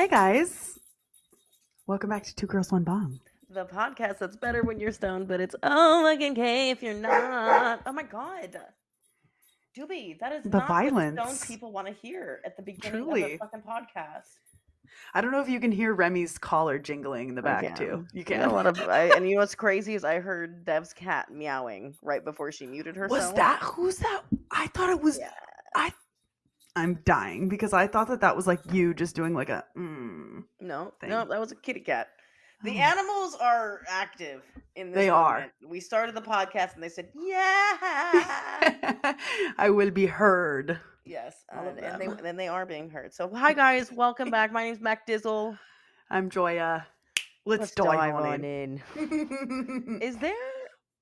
Hey guys, welcome back to Two Girls One Bong. The podcast that's better when you're stoned, but it's fucking okay if you're not. Oh my god. Doobie, that is The not what stoned violence, people want to hear at the beginning of the truly. fucking podcast. I don't know if you can hear Remy's collar jingling in the back too. You I got can. a lot of, and you know what's crazy is I heard Dev's cat meowing right before she muted herself. Was that? Who's that? I thought it was. Yeah. I'm dying because I thought that was like you just doing like a. No, thing. that was a kitty cat. The Oh. animals are active in this They moment. are. We started the podcast and they said, yeah. I will be heard. Yes, All of and them. they are being heard. So, hi guys, welcome back. My name's MacDizzle. I'm Joya. Let's dive on in. Is there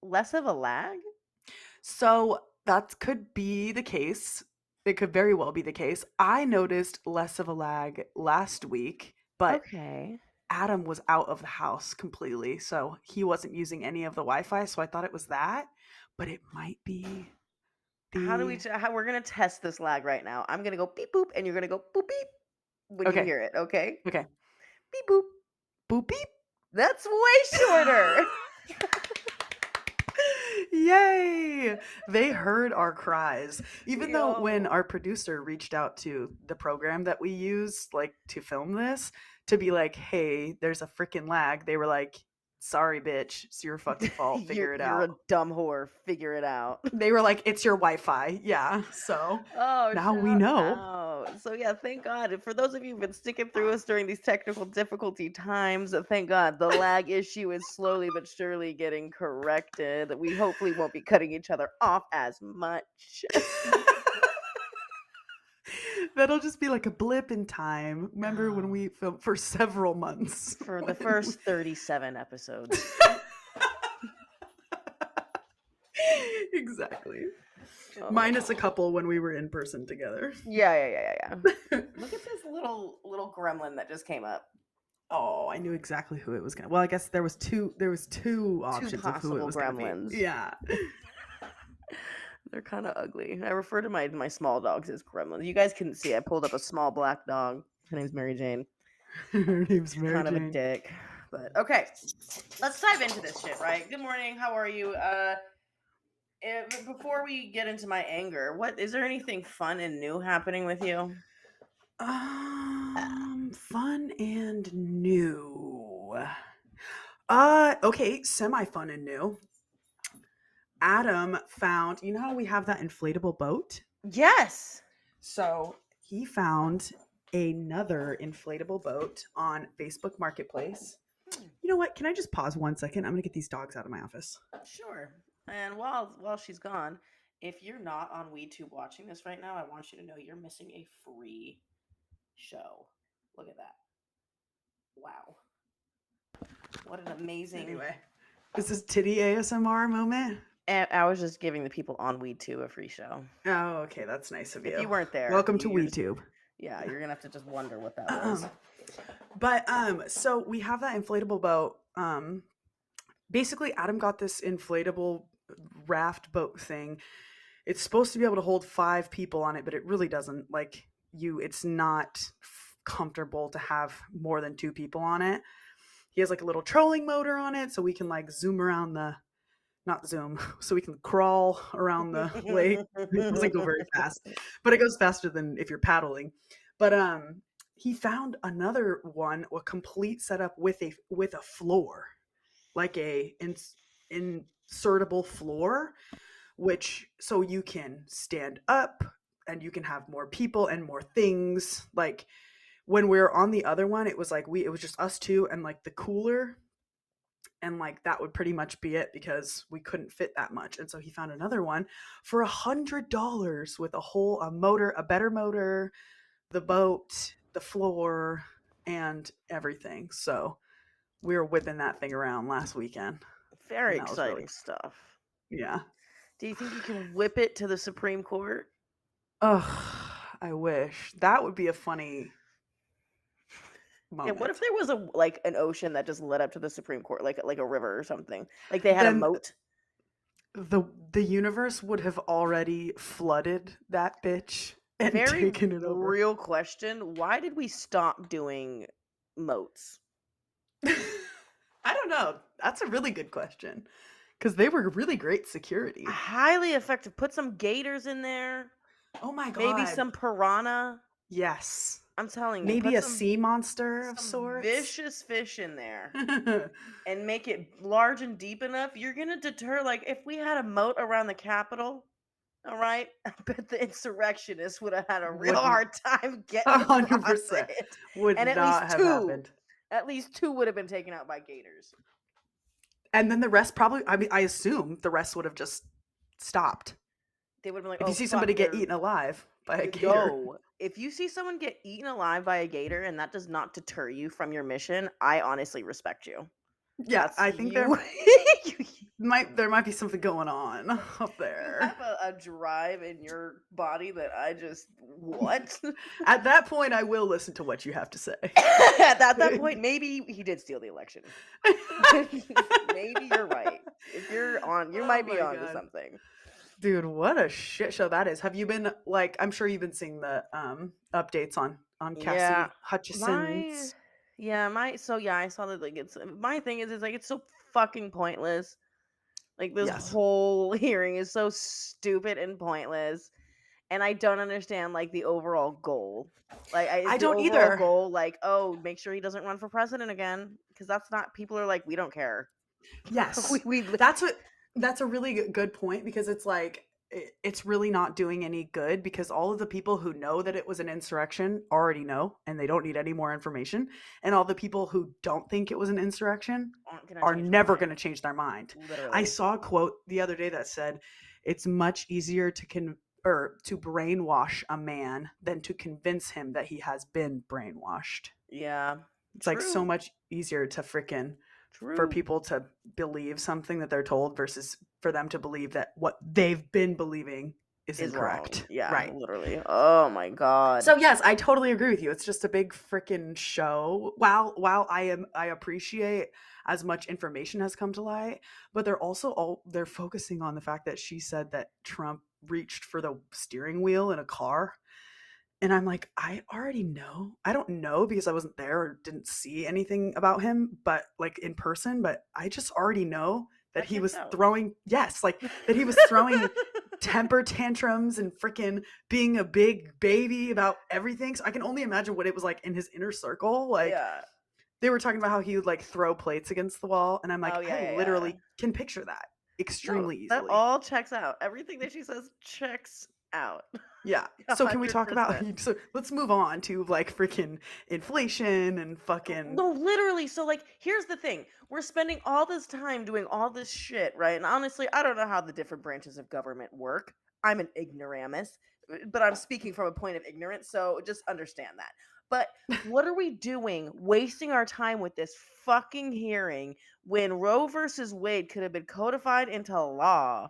less of a lag? So that could be the case. It could very well be the case. I noticed less of a lag last week, but Okay. Adam was out of the house completely, so he wasn't using any of the Wi-Fi, so I thought it was that, but it might be How do we? How we're gonna test this lag right now? I'm gonna go beep boop, and you're gonna go boop beep when you hear it. Okay. Okay. Beep boop. Boop beep. That's way shorter. Yay! They heard our cries. Even though when Yo. our producer reached out to the program that we use, like, to film this, to be like, hey, there's a freaking lag, they were like, sorry, bitch, it's your fucking fault, figure it out. You're a dumb whore. Figure it out. They were like, it's your Wi-Fi. Yeah, so Oh, now we shout know. out. So yeah, thank God. For those of you who've been sticking through us during these technical difficulty times, thank God the lag issue is slowly but surely getting corrected. We hopefully won't be cutting each other off as much. That'll just be like a blip in time. Remember when we filmed for several months? For the first 37 episodes. Exactly. Oh. Minus a couple when we were in person together. Yeah. Look at this little gremlin that just came up. Oh, I knew exactly who it was gonna. Well, I guess there was two options of who it was gremlins. gonna be. Yeah. They're kind of ugly. I refer to my small dogs as gremlins. You guys couldn't see. I pulled up a small black dog. Her name's Mary Jane. Her name's Mary Kind Jane. of a dick. But okay, let's dive into this shit, right? Good morning. How are you? Before we get into my anger, is there anything fun and new happening with you? Fun and new. Okay, semi-fun and new. Adam found, you know how we have that inflatable boat? Yes. So he found another inflatable boat on Facebook Marketplace. You know what? Can I just pause 1 second? I'm gonna get these dogs out of my office. Sure. And while she's gone, if you're not on WeedTube watching this right now, I want you to know you're missing a free show. Look at that. Wow. What an amazing... Anyway, is this titty ASMR moment? And I was just giving the people on WeedTube a free show. Oh, okay. That's nice of you. If you weren't there... Welcome to WeedTube. Yeah, you're going to have to just wonder what that was. But, so we have that inflatable boat. Basically, Adam got this inflatable raft boat thing. It's supposed to be able to hold 5 people on it, but it really doesn't. Like, it's not comfortable to have more than 2 people on it. He has like a little trolling motor on it, so we can like zoom around so we can crawl around the lake. It doesn't go very fast, but it goes faster than if you're paddling. But he found another one, a complete setup with a floor, like a insertable floor, which so you can stand up and you can have more people and more things. Like when we were on the other one, it was like it was just us two and like the cooler, and like that would pretty much be it because we couldn't fit that much. And so he found another one for $100 with a motor, a better motor, the boat, the floor, and everything. So we were whipping that thing around last weekend. Very exciting stuff. Yeah. Do you think you can whip it to the Supreme Court? Ugh, I wish. That would be a funny moment. Yeah, what if there was an ocean that just led up to the Supreme Court, like a river or something? Like they had a moat. The universe would have already flooded that bitch and Very taken it over. real question. Why did we stop doing moats? I don't know. That's a really good question. Because they were really great security. Highly effective. Put some gators in there. Oh my Maybe god. some piranha. Yes. I'm telling you. Maybe Put a sea monster of some sorts. vicious fish in there. And make it large and deep enough. You're going to deter, like, if we had a moat around the Capitol, all right, I bet the insurrectionists would have had a real Wouldn't. hard time getting across 100% it. would And not have happened. at least two would have been taken out by gators. And then the rest probably, I mean, I assume the rest would have just stopped. They would have been like, If oh, you see fuck, somebody get they're- eaten alive by a gator. Yo, if you see someone get eaten alive by a gator and that does not deter you from your mission, I honestly respect you. Yeah, That's I think you. there might be something going on up You there. have a drive in your body that I just what? At that point, I will listen to what you have to say. At that point, maybe he did steal the election. Maybe you're right. If you're on, you might be my on to God. something. Dude, what a shit show that is. Have you been like? I'm sure you've been seeing the updates on Cassie Yeah, Hutchinson's. I saw that. Like, it's my thing is like it's so fucking pointless. Like this Yes. whole hearing is so stupid and pointless, and I don't understand like the overall goal. Like I is the don't overall either. goal like, oh, make sure he doesn't run for president again, because that's not. People are like, we don't care. Yes. we That's a really good point, because it's like it's really not doing any good, because all of the people who know that it was an insurrection already know, and they don't need any more information, and all the people who don't think it was an insurrection are never going to change their mind. Literally. I saw a quote the other day that said it's much easier to brainwash a man than to convince him that he has been brainwashed. Yeah. It's like so much easier to freaking for people to believe something that they're told versus for them to believe that what they've been believing is incorrect. Wrong. Yeah, right. Literally. Oh my god. So yes, I totally agree with you. It's just a big freaking show. While I appreciate as much information has come to light, but they're focusing on the fact that she said that Trump reached for the steering wheel in a car. And I'm like, I already know. I don't know because I wasn't there or didn't see anything about him, but like in person, but I just already know that he was throwing, that he was throwing temper tantrums and freaking being a big baby about everything. So I can only imagine what it was like in his inner circle. Like they were talking about how he would like throw plates against the wall. And I'm like, I literally can picture that extremely easily. That all checks out. Everything that she says checks out. Yeah. So can we talk about, so let's move on to like freaking inflation and fucking. No, literally. So like, here's the thing. We're spending all this time doing all this shit, right? And honestly, I don't know how the different branches of government work. I'm an ignoramus, but I'm speaking from a point of ignorance. So just understand that. But what are we doing wasting our time with this fucking hearing when Roe versus Wade could have been codified into law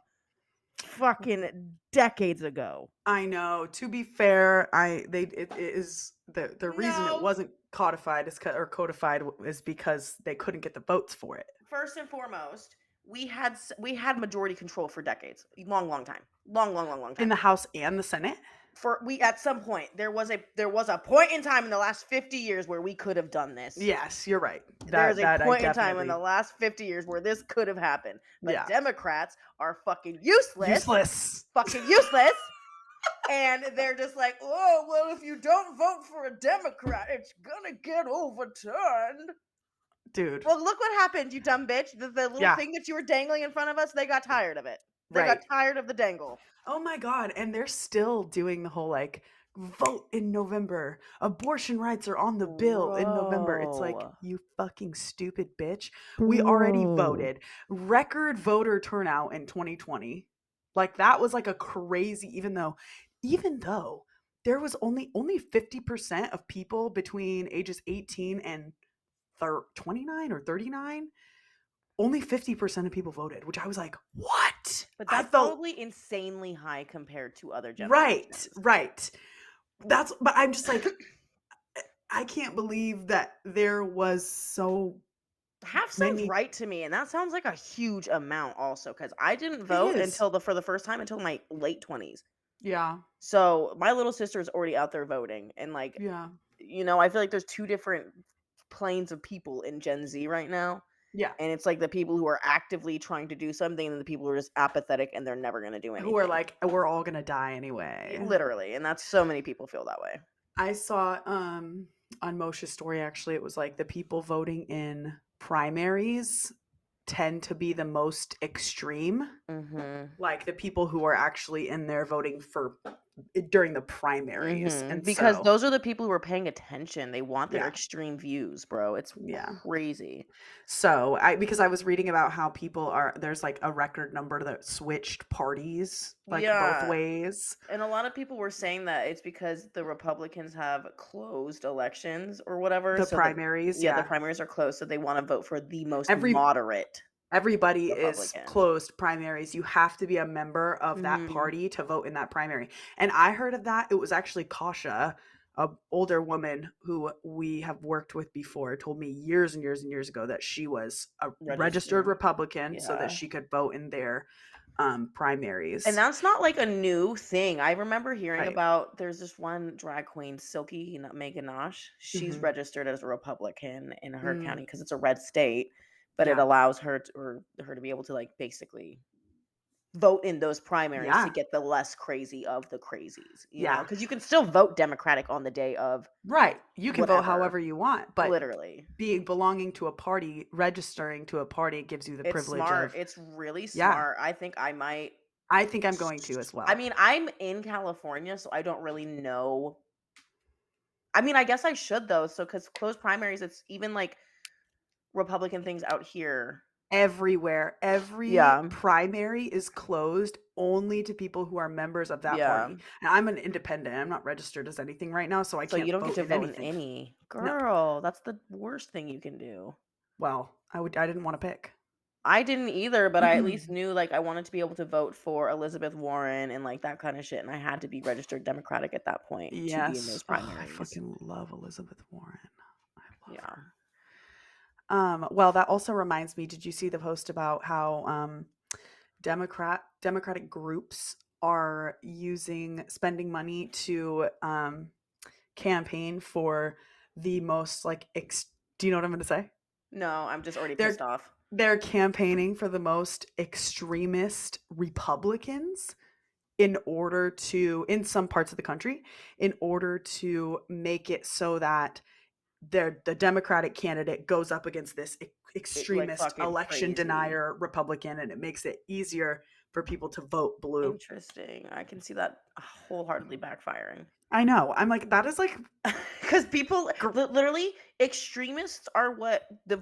fucking decades ago? I know. To be fair, it is the reason it wasn't codified is because they couldn't get the votes for it. First and foremost, we had majority control for decades, long time in the House and the Senate. At some point there was a point in time in the last 50 years where we could have done this. Yes, you're right. There's a point in time in the last 50 years where this could have happened. But Democrats are fucking useless. Fucking useless. And they're just like, oh, well, if you don't vote for a Democrat, it's gonna get overturned. Dude. Well, look what happened, you dumb bitch. The little thing that you were dangling in front of us, they got tired of it. They got tired of the dangle. Oh my God. And they're still doing the whole like vote in November. Abortion rights are on the bill in November. It's like, you fucking stupid bitch. We already voted. Record voter turnout in 2020. Like that was like a crazy, even though there was only 50% of people between ages 18 and 29 or 39. Only 50% of people voted, which I was like, what? But that's probably insanely high compared to other generations. Right. But I'm just like, I can't believe that there was so half sounds right to me, and that sounds like a huge amount also, because I didn't vote for the first time until my late 20s. Yeah. So my little sister is already out there voting, and like, Yeah. I feel like there's two different planes of people in Gen Z right now. Yeah. And it's like the people who are actively trying to do something and the people who are just apathetic and they're never going to do Who are anything. like, we're all gonna die anyway. Literally. And that's so many people feel that way. I saw on Moshe's story, actually, it was like the people voting in primaries tend to be the most extreme. Mm-hmm. Like the people who are actually in there voting for during the primaries. Mm-hmm. And Because so those are the people who are paying attention. They want their yeah. extreme views, bro. It's Yeah. crazy. So because I was reading about how people there's like a record number that switched parties like both ways. And a lot of people were saying that it's because the Republicans have closed elections or whatever. The So primaries, the primaries are closed, so they want to vote for the most Everybody is Republican. closed primaries. You have to be a member of that Mhm. party to vote in that primary. And I heard of that. It was actually Kasha, a older woman who we have worked with before, told me years and years and years ago that she was a registered Republican so that she could vote in their primaries. And that's not like a new thing. I remember hearing Right. about there's this one drag queen, Silky Meghanosh. She's registered as a Republican in her county because it's a red state, but it allows her to be able to like basically vote in those primaries to get the less crazy of the crazies, you know, because you can still vote Democratic on the day of. Right. You can vote however you want, but literally belonging to a party, registering to a party gives you the privilege smart. of. It's really smart. I think I'm going to as well. I mean, I'm in California, so I don't really know. I mean, I guess I should though. So because closed primaries, it's even like Republican things out here. Everywhere. Every primary is closed only to people who are members of that party. And I'm an independent. I'm not registered as anything right now, so I can't. So you don't get to vote anything. in any. Girl, that's the worst thing you can do. Well, I didn't want to pick. I didn't either, but I at least knew like I wanted to be able to vote for Elizabeth Warren and like that kind of shit, and I had to be registered Democratic at that point to be in those primaries. I fucking love Elizabeth Warren. I love her. Well, that also reminds me, did you see the post about how Democratic groups are spending money to campaign for the most like do you know what I'm going to say? No, I'm just already pissed off. They're campaigning for the most extremist Republicans in some parts of the country, in order to make it so that the Democratic candidate goes up against this extremist election denier Republican, and it makes it easier for people to vote blue. Interesting. I can see that wholeheartedly backfiring. I know. I'm like, that is like, because people literally extremists are what the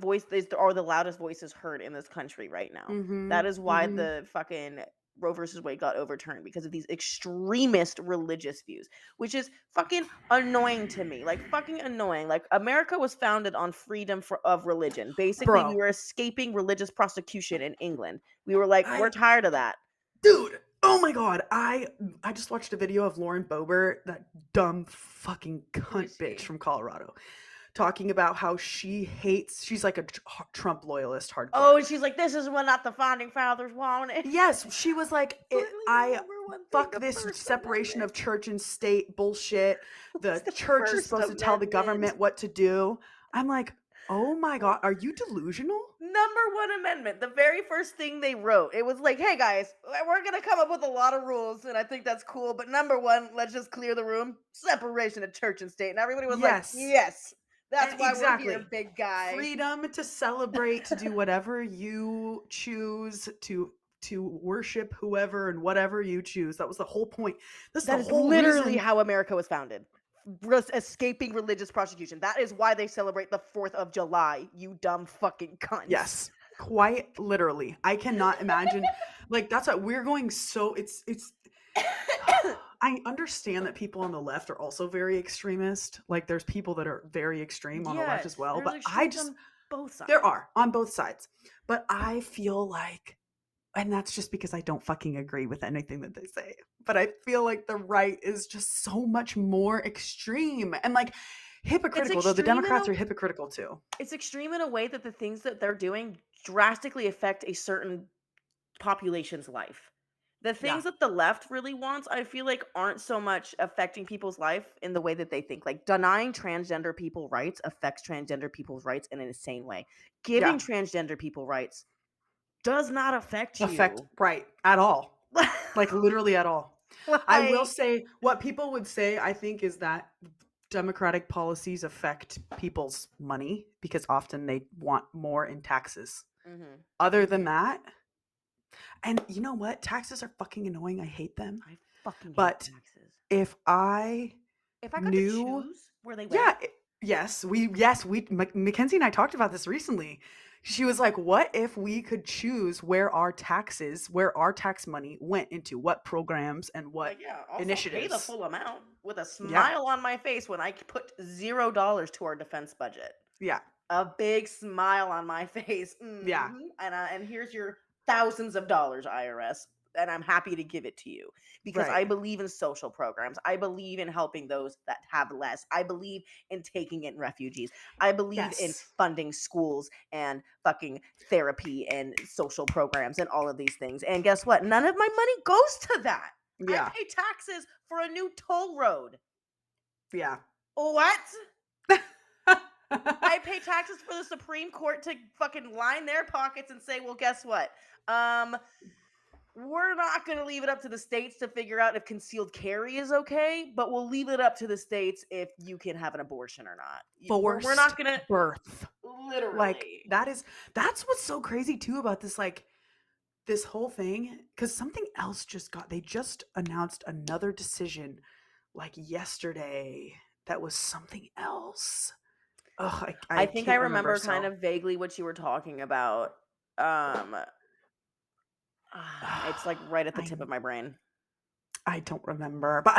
loudest voices heard in this country right now. That is why the fucking Roe versus Wade got overturned, because of these extremist religious views, which is fucking annoying to me. Like fucking annoying. Like America was founded on freedom of religion. Basically, we were escaping religious prosecution in England. We were like, we're tired of that. Dude, oh my god. I just watched a video of Lauren Boebert, that dumb fucking cunt bitch from Colorado, talking about how she's like a Trump loyalist hardcore. Oh, and she's like, this is what not the founding fathers wanted. Yes, she was like, fuck this separation of church and state bullshit. The church is supposed to tell the government what to do. I'm like, oh my god, are you delusional? Number 1 amendment, the very first thing they wrote, it was like, hey guys, we're gonna come up with a lot of rules, and I think that's cool, but number 1, let's just clear the room. Separation of church and state. And everybody was like, yes. That's why we're here, big guy. Freedom to celebrate, to do whatever you choose, to worship whoever and whatever you choose. That was the whole point. That is literally how America was founded. Escaping religious prosecution. That is why they celebrate the 4th of July, you dumb fucking cunts. Yes, quite literally. I cannot imagine. Like, that's what we're going. So it's I understand that people on the left are also very extremist. Like, there's people that are very extreme on the left as well. But I just on both sides. There are on both sides. But I feel like, and that's just because I don't fucking agree with anything that they say, but I feel like the right is just so much more extreme and like hypocritical, though the Democrats are hypocritical too. It's extreme in a way that the things that they're doing drastically affect a certain population's life. The Yeah. things that the left really wants, I feel like, aren't so much affecting people's life in the way that they think. Like, denying transgender people rights affects transgender people's rights in an insane way. Yeah. Giving transgender people rights does not affect Affect you. right, at all. Like, literally at all. I will Like, say what people would say, I think, is that democratic policies affect people's money because often they want more in taxes. mhm, Other than mhm. that, and you know what? Taxes are fucking annoying. I hate them. I fucking hate But taxes. if I If I got to knew, choose where they yeah, went, yes, we Mackenzie and I talked about this recently. She was like, "What if we could choose where our tax money went into what programs and what like, yeah, also pay the initiatives?" full amount with a Yeah. smile on my face when I put $0 to our defense budget. Yeah. A big smile on my face. Yeah. And here's your thousands of dollars, IRS. And I'm happy to give it to you because Right. I believe in social programs. I believe in helping those that have less. I believe in taking in refugees. I believe in Yes. funding schools and fucking therapy and social programs and all of these things. And guess what? None of my money goes to that. I Yeah. pay taxes for a new toll road. Yeah. What? I pay taxes for the Supreme Court to fucking line their pockets and say, well, guess what? Um, we're not going to leave it up to the states to figure out if concealed carry is okay, but we'll leave it up to the states if you can have an abortion or not. We're Forced not going to, birth. Like literally. that's what's so crazy too about this, like, this whole thing, because something else they just announced another decision like yesterday that was something else. Ugh, I I think I can't remember. remember kind So of vaguely what you were talking about. Um, it's like right at the I tip of my brain. I don't remember, but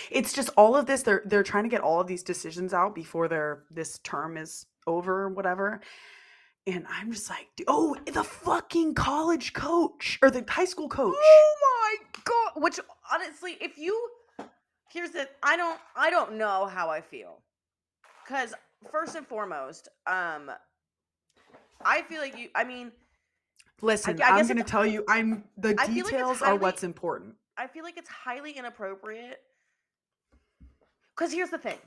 it's just all of this. They're trying to get all of these decisions out before this term is over or whatever. And I'm just like, oh, the fucking college coach or the high school coach. Oh my god! Which honestly, if you here's the I don't know how I feel because first and foremost, I feel like you. I mean, Listen, I I'm guess gonna it's. tell you, the I feel like it's details are highly. what's important. I feel like it's highly inappropriate because here's the thing.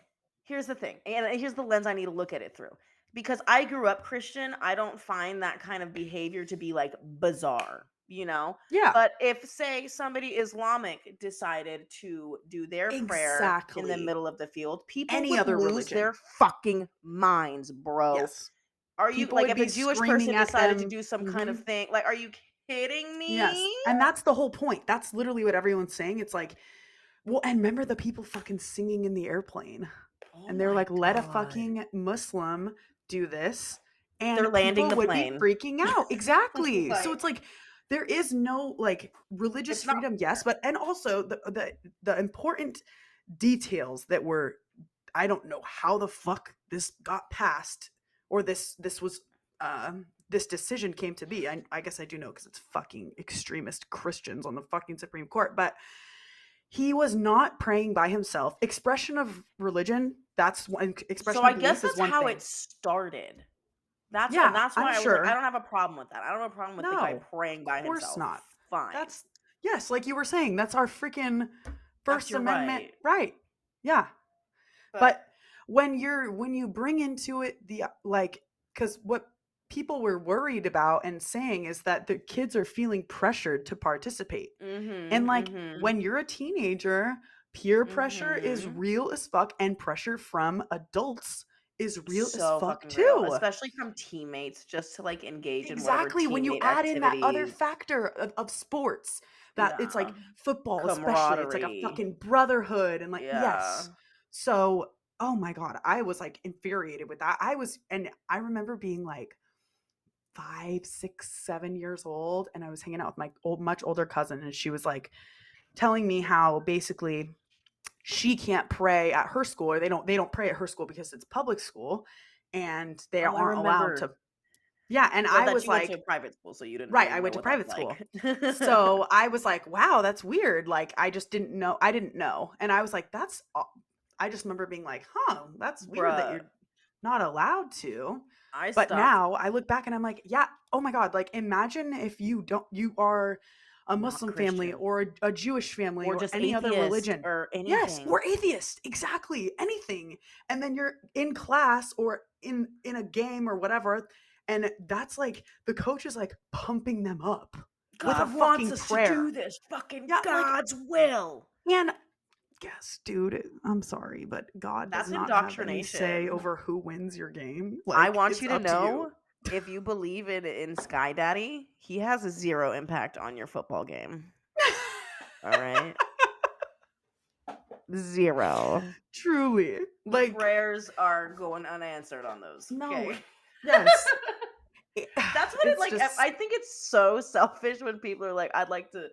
Here's the thing, and here's the lens I need to look at it through. Because I grew up Christian, I don't find that kind of behavior to be like bizarre, you know? Yeah, But if, say, somebody Islamic decided to do their prayer in the exactly. middle of the field, people Any would other lose religion. their fucking minds, bro. Yes. Are you People like would if a be Jewish screaming person at decided to them. do some kind of Mhm. thing? Like, are you kidding Yes. me? And that's the whole point. That's literally what everyone's saying. It's like, well, and remember the people fucking singing in the airplane. Oh And they're my like, let a god. fucking Muslim do this. They're And landing people the would be plane. freaking out. Exactly. So Like, it's like there is no like religious it's not freedom, yes, fair. but and also the important details that were, I don't know how the fuck this got passed or this was this decision came to be. I guess I do know because it's fucking extremist Christians on the fucking Supreme Court, but he was not praying by himself. Expression of religion, that's one. So Expression I of guess belief is that's one how it thing. started. Yeah, That's I'm why I was like, I sure. don't have a problem with that. I don't have a problem with the guy No, praying of by course himself. not. Fine. That's yes, like you were saying, that's our freaking That's First your Amendment right. right. Yeah. But But when you bring into it the like, because what people were worried about and saying is that the kids are feeling pressured to participate. And like mhm. when you're a teenager, peer pressure is Mhm. real as fuck, and pressure from adults is real as So fuck fucking real, too. especially from teammates just to like engage in whatever Exactly. When you teammate add in that other activities. factor of sports, that it's Yeah. like football, especially, it's like a Camaraderie. fucking brotherhood. And like, Yeah. yes. So, oh my God, I was like infuriated with that. And I remember being like 5, 6, 7 years old. And I was hanging out with my much older cousin. And she was like telling me how basically she can't pray at her school, or they don't pray at her school because it's public school and they Oh, I aren't allowed remember. to. Yeah. And Well, I that was you went to like, a private school, so you didn't right, really I know went to what that's private like. school. So I was like, wow, that's weird. Like, I just didn't know. I didn't know. And I was like, I just remember being like, huh, that's weird that Bruh, you're not allowed to. I But stopped. now I look back and I'm like, yeah, oh my God. Like, imagine if you are a not Muslim family Christian, or a Jewish family or or just any other atheist religion. or Yes, anything. or atheist, exactly, anything. And then you're in class or in a game or whatever, and that's like the coach is like pumping them up with a God wants fucking us to prayer. do this. Fucking Yeah, like, God's will. and yes, dude, I'm sorry, but God does That's not have any say indoctrination. over who wins your game. I Like, want it's you to up to you. know, if you believe in Sky Daddy, he has a 0 impact on your football game. All right? 0. Truly. The Like, prayers are going unanswered on those. no. Okay? Yes. That's what it It's like. just, I think it's so selfish when people are like, I'd like to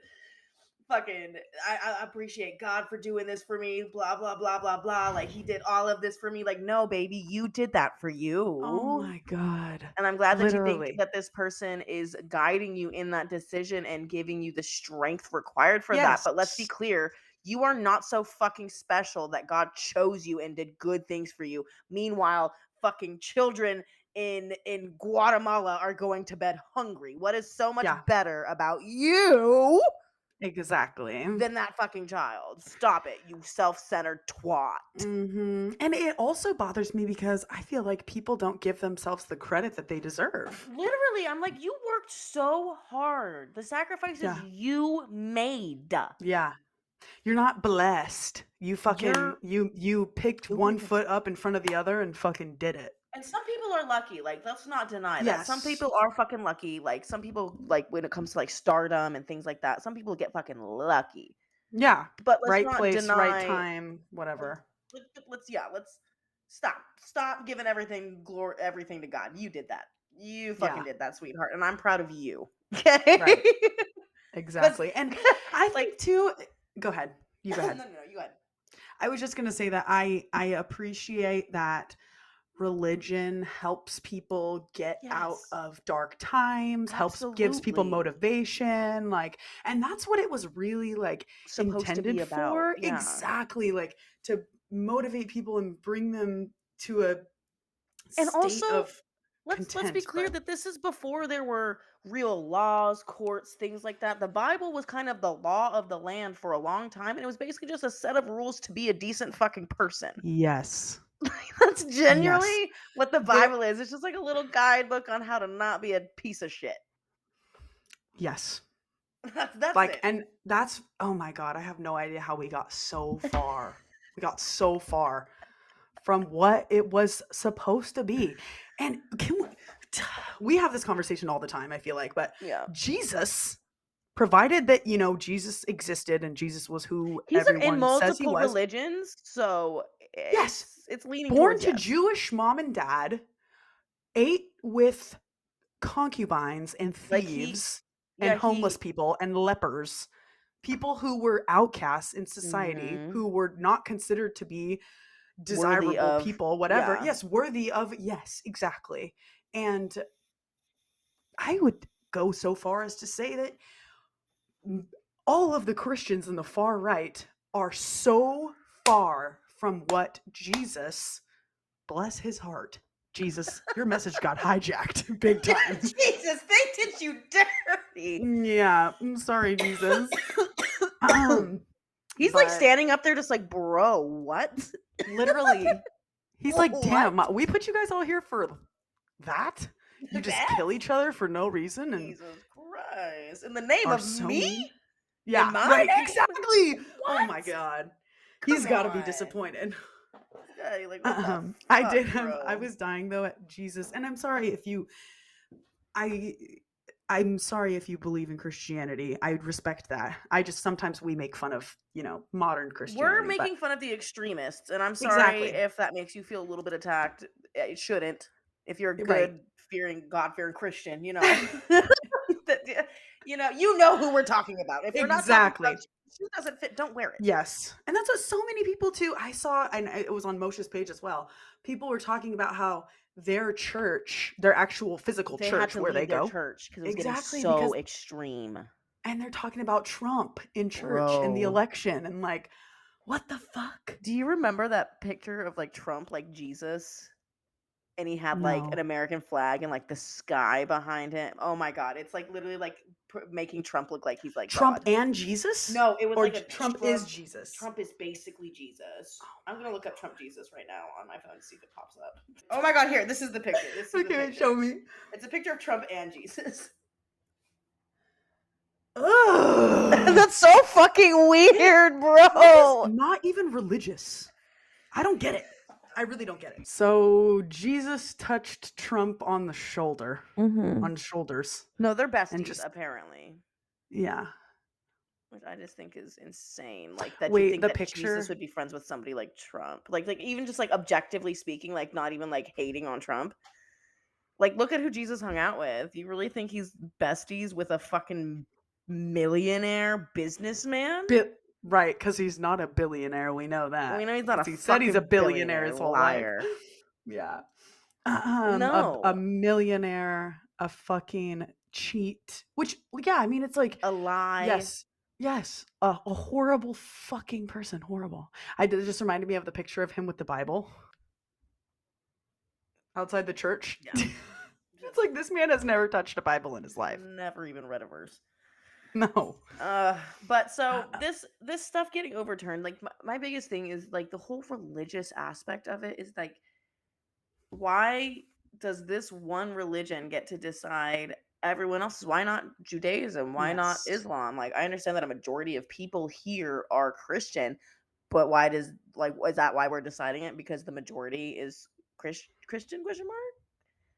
fucking, I appreciate God for doing this for me, blah, blah, blah, blah, blah. Like, he did all of this for me. Like, no, baby, you did that for you. oh my God. And I'm glad that you think Literally. that this person is guiding you in that decision and giving you the strength required for that. Yes. But let's be clear, you are not so fucking special that God chose you and did good things for you. Meanwhile, fucking children in Guatemala are going to bed hungry. What is so much Yeah. better about you Exactly. than that fucking child? Stop it, you self-centered twat. And it also bothers me because I feel like people don't give themselves the credit that they deserve. Literally, I'm like, you worked so hard. The sacrifices Yeah. you made. Yeah. You're not blessed. You fucking, you picked one foot up in front of the other and fucking did it. And some people are lucky. Like, let's not deny that. Yes. Some people are fucking lucky. Like, some people, like, when it comes to, like, stardom and things like that, some people get fucking lucky. Yeah. But let's Right not place, deny, right time, whatever. Let's stop giving everything to God. You did that. You fucking did that, sweetheart. And I'm proud of you. Okay? Right. Exactly. And I like, think too, go ahead. You go ahead. No, you go ahead. I was just going to say that I appreciate that religion helps people get out Yes. of dark times, gives people Absolutely. motivation, like, and that's what it was really like Supposed to intended be about. for. Yeah. Exactly, like to motivate people and bring them to a And state also, of let's be content, clear but that this is before there were real laws, courts, things like that. The Bible was kind of the law of the land for a long time, and it was basically just a set of rules to be a decent fucking person. yes. That's genuinely what the Bible is. It's just like a little guidebook on how to not be a piece of shit. Yes. That's like it. And that's, oh my God, I have no idea how we got so far. We got so far from what it was supposed to be. And we have this conversation all the time, I feel like, but Yeah. Jesus, provided that, Jesus existed and Jesus was who He's everyone in says he multiple was. religions, so Yes. it's leaning Born towards to yes. Jewish mom and dad, ate with concubines and thieves and homeless people and lepers, people who were outcasts in society, who were not considered to be desirable people, whatever. Yeah. Yes, worthy of, yes, exactly. And I would go so far as to say that all of the Christians in the far right are so far from what Jesus, bless his heart, Jesus, your message got hijacked big time. Jesus, they did you dirty. Yeah, I'm sorry, Jesus. He's like standing up there just like, bro, what? Literally. He's like, damn, we put you guys all here for that? You just kill each other for no reason? And Jesus Christ. In the name of me? Yeah, right, exactly. What? Oh my God. He's got to be disappointed. Yeah, like, what the fuck, I was dying though at Jesus, and I'm sorry if you I'm sorry if you believe in Christianity. I respect that. I just, sometimes we make fun of, modern Christianity. We're making fun of the extremists, and I'm sorry if that makes you feel a little bit attacked. It shouldn't. If you're a good, God-fearing Christian, you know who we're talking about. If we're not talking about shoe doesn't fit, don't wear it. Yes. And that's what so many people too, I saw, and it was on Moshe's page as well. People were talking about how their church, their actual physical church where they go, church because it was getting so extreme. And they're talking about Trump in church and the election, and like, what the fuck? Do you remember that picture of like Trump, like Jesus? and he had like an No. American flag and like the sky behind him. Oh my god, it's like literally like making Trump look like he's like Trump God. and Jesus? No, it was Or like a Trump picture is of Jesus? Trump is basically Jesus. Oh I'm gonna my look up God. Trump Jesus right now on my phone to see if it pops up. Oh my god, here, this is the picture. This is the Okay, picture. show me. It's a picture of Trump and Jesus. Ugh. That's so fucking weird, Trump bro. is not even religious. I don't get it. I really don't get it. So Jesus touched Trump on the shoulder, on shoulders, No, they're and besties just apparently, yeah. which I just think is insane. Like that you Wait, think the that Jesus picture. would be friends with somebody like Trump. Like even just like objectively speaking, like not even like hating on Trump. Like look at who Jesus hung out with. You really think he's besties with a fucking millionaire businessman? Right, because he's not a billionaire. We know that. We know he's not a Because he said he's a fucking billionaire billionaire his whole life. liar. Yeah. A No. millionaire, a fucking cheat. Which, yeah, I mean, it's like, A lie. yes, a horrible fucking person. Horrible. It just reminded me of the picture of him with the Bible outside the church. Yeah. It's like this man has never touched a Bible in his life. Never even read a verse. No. But so this stuff getting overturned, like my biggest thing is like the whole religious aspect of it is like, why does this one religion get to decide everyone else's? Why not Judaism? Why not Yes. Islam? Like I understand that a majority of people here are Christian, but why does like is that why we're deciding it? Because the majority is Christian question mark?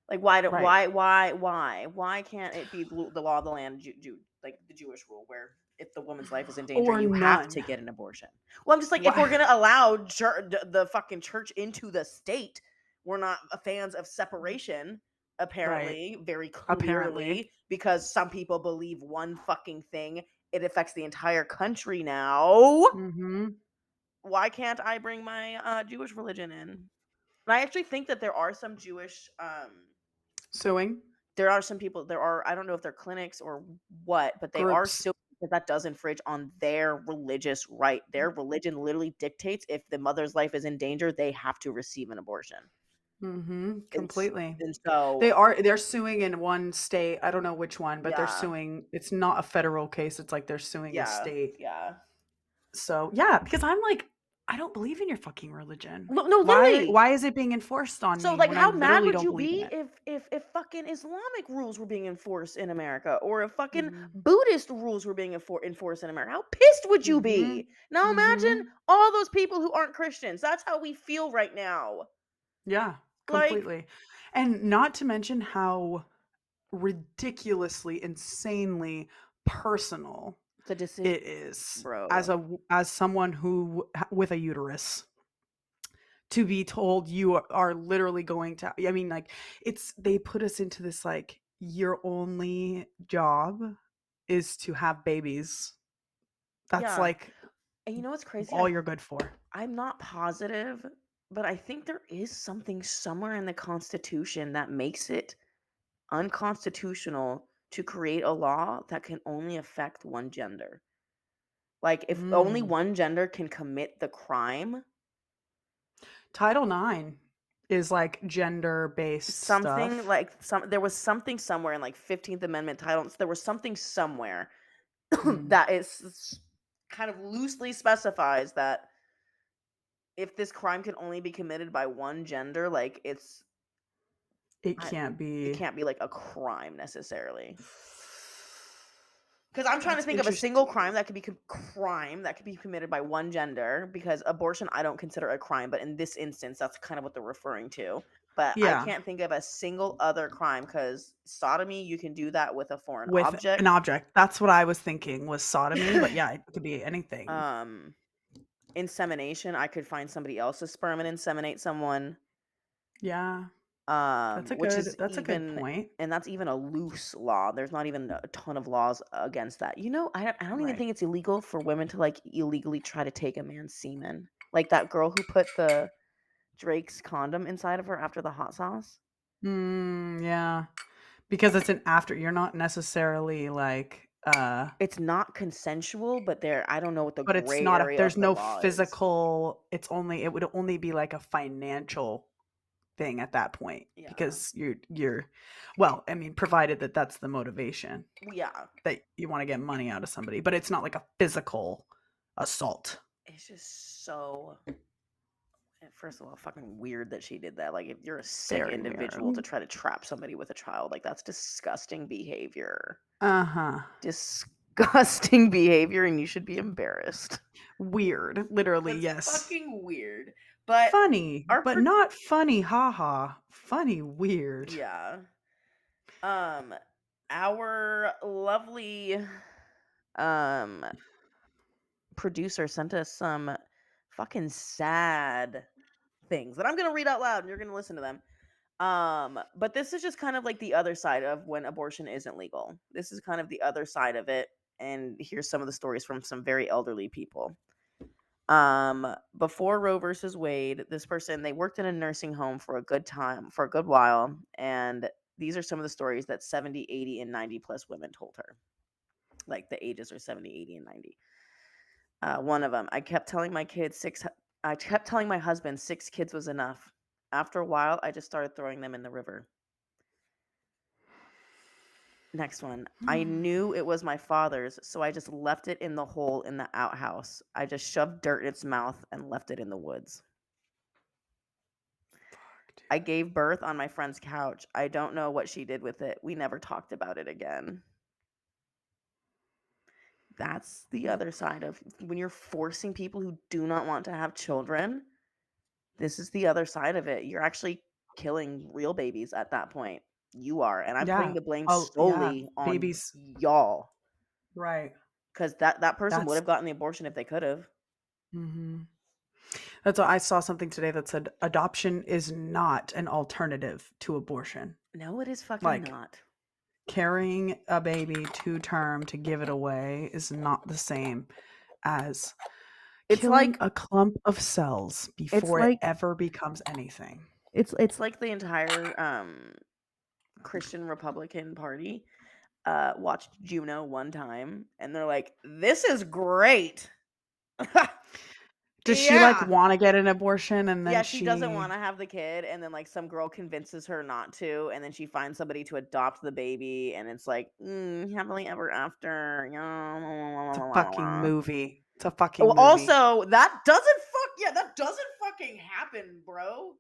Like Right. why can't it be the law of the land, like the Jewish rule, where if the woman's life is in danger, Or you have to none. get an abortion? Well, I'm just like, if Why? we're gonna allow the fucking church into the state, we're not fans of separation. Right. Apparently, very Apparently. clearly, because some people believe one fucking thing, it affects the entire country now. Mm-hmm. Why can't I bring my Jewish religion in? And I actually think that there are some Jewish Suing there are some people I don't know if they're clinics or what, but they are groups. still, because that does infringe on their religious right. Their religion literally dictates if the mother's life is in danger, they have to receive an abortion. Mm-hmm. And, Completely. and so They're suing in one state. I don't know which one, but they're yeah, suing. It's not a federal case. It's like they're suing a yeah, state. yeah. So yeah, because I'm like, I don't believe in your fucking religion. No, literally. Why is it being enforced on So me like when I how mad literally would don't you believe in be it? if fucking Islamic rules were being enforced in America, or if fucking Mm-hmm. Buddhist rules were being enforced in America? How pissed would you Mm-hmm. be? Now imagine Mm-hmm. all those people who aren't Christians. That's how we feel right now. Yeah, Like, completely. And not to mention how ridiculously, insanely personal the decision, it is bro. as someone who with a uterus to be told you are literally going to, I mean, like, they put us into this like your only job is to have babies. That's Yeah. like And you know what's crazy? all you're good for. I'm not positive, but I think there is something somewhere in the Constitution that makes it unconstitutional to create a law that can only affect one gender. Like, if only Mm. one gender can commit the crime, Title 9 is like gender based something stuff. like there was something somewhere in like 15th Amendment title. There was something somewhere Mm. that is kind of loosely specifies that if this crime can only be committed by one gender, like It can't it be. can't be like a crime necessarily. Because I'm trying to That's think of a single crime that could be committed by one gender. Because abortion, I don't consider a crime, but in this instance, that's kind of what they're referring to. But I Yeah, can't think of a single other crime, because sodomy, you can do that with a foreign with an object. object. That's what I was thinking was sodomy, but yeah, it could be anything. Insemination, I could find somebody else's sperm and inseminate someone. Yeah, Which is that's a good even, point. and that's even a loose law. There's not even a ton of laws against that. You know, I don't even Right. think it's illegal for women to like illegally try to take a man's semen. Like that girl who put the Drake's condom inside of her after the hot sauce. Yeah. Because it's an after, you're not necessarily like It's not consensual, but I don't know what the but it's gray not area there's of the no law is. physical, it would only be like a financial thing at that point, Yeah. because you're well, I mean, provided that that's the motivation, Yeah. that you want to get money out of somebody, but it's not like a physical assault. It's just so, first of all, fucking weird that she did that. Like, if you're a sick Very individual weird. to try to trap somebody with a child, like, that's disgusting behavior. Uh-huh. Disgusting behavior, and you should be embarrassed. Weird. Literally, That's yes. fucking weird. But Funny, our but not funny, haha. Funny, weird. yeah. Our lovely producer sent us some fucking sad things that I'm gonna read out loud and you're gonna listen to them. But this is just kind of like the other side of when abortion isn't legal. This is kind of the other side of it, and here's some of the stories from some very elderly people. Before Roe versus Wade, this person, they worked in a nursing home for a good while, and these are some of the stories that 70, 80, and 90 plus women told her. Like, the ages are 70, 80, and 90. One of them, I kept telling my husband 6 kids was enough. After a while, I just started throwing them in the river. Next one. I knew it was my father's, so I just left it in the hole in the outhouse. I just shoved dirt in its mouth and left it in the woods. I gave birth on my friend's couch. I don't know what she did with it. We never talked about it again. That's the other side of when you're forcing people who do not want to have children. This is the other side of it. You're actually killing real babies at that point. You are. And I'm putting Yeah. the blame Oh, yeah. solely on Babies. y'all. Right. Because that person would That's have gotten the abortion if they could have. That's what I saw something today that said adoption is not an alternative to abortion. No, it is fucking Like, not. carrying a baby to term to give it away is not the same as It's killing like a clump of cells before it ever becomes anything. it's like the entire Christian Republican Party watched Juno one time, and they're like, "This is great." Does she like want to get an abortion, and then she doesn't want to have the kid, and then like some girl convinces her not to, and then she finds somebody to adopt the baby, and it's like happily ever after. It's a fucking movie. It's a fucking movie. Also, that doesn't fucking happen, bro.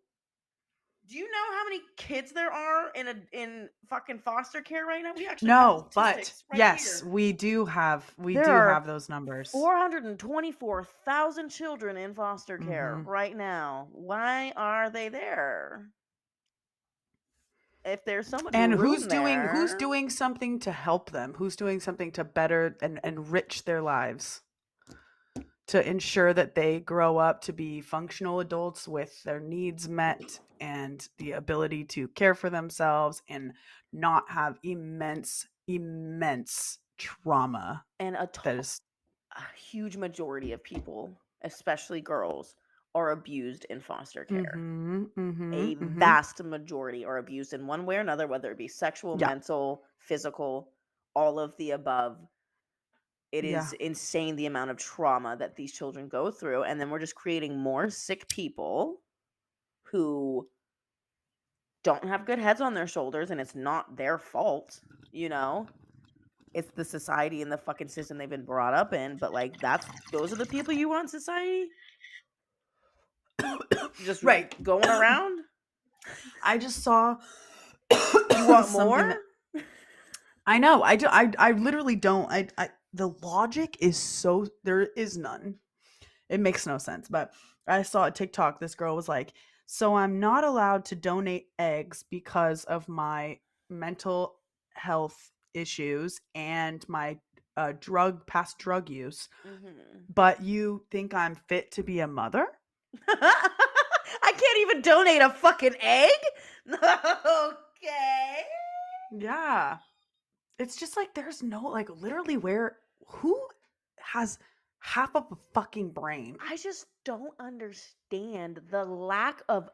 Do you know how many kids there are in fucking foster care right now? We actually have statistics right yes, here. we do have There are those numbers. 424,000 children in foster care right now. Why are they there? If there's so much And room who's there, doing something to help them? Who's doing something to better and enrich their lives? To ensure that they grow up to be functional adults with their needs met and the ability to care for themselves and not have immense trauma. and a huge majority of people, especially girls, are abused in foster care. A vast majority are abused in one way or another, whether it be sexual, mental, physical, all of the above. It is insane the amount of trauma that these children go through. And then we're just creating more sick people who don't have good heads on their shoulders, and it's not their fault, you know? It's the society and the fucking system they've been brought up in. But like, those are the people you want in society? Just going around? I just saw you want more? I know. I literally don't. I the logic is so, there is none. It makes no sense. But I saw a TikTok. This girl was like, so I'm not allowed to donate eggs because of my mental health issues and my past drug use. But you think I'm fit to be a mother? I can't even donate a fucking egg? Okay. Yeah. It's just like, there's no, like, literally, who has half of a fucking brain? I just don't understand the lack of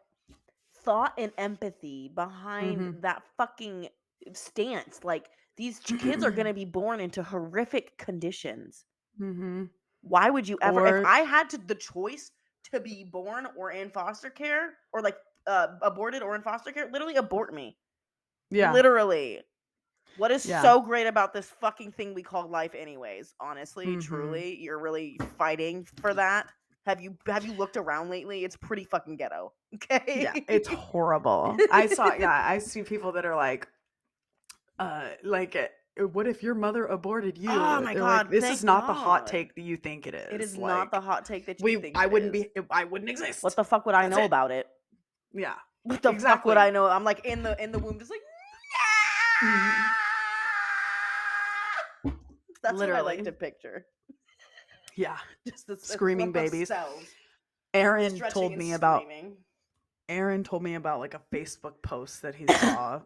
thought and empathy behind that fucking stance. Like, these kids are going to be born into horrific conditions. Why would you ever, if I had the choice to be born or in foster care or like aborted or in foster care, literally abort me. Yeah. Literally. What is Yeah. so great about this fucking thing we call life anyways? Honestly, Mhm. truly, you're really fighting for that. Have you looked around lately? It's pretty fucking ghetto. Okay? Yeah, it's horrible. I see people that are like, what if your mother aborted Oh you? my They're like, god, this is thank not the hot God. take that you think it It is is. not the Like, hot take that you think I it wouldn't is. I wouldn't exist. What the fuck would I That's know it. about it? Yeah. What the fuck would Exactly. I know? I'm like in the womb just like Mhm. that's what I like Literally. to picture. Yeah. Just the Screaming clump of babies. cells Aaron stretching told and me about screaming. like a Facebook post that he saw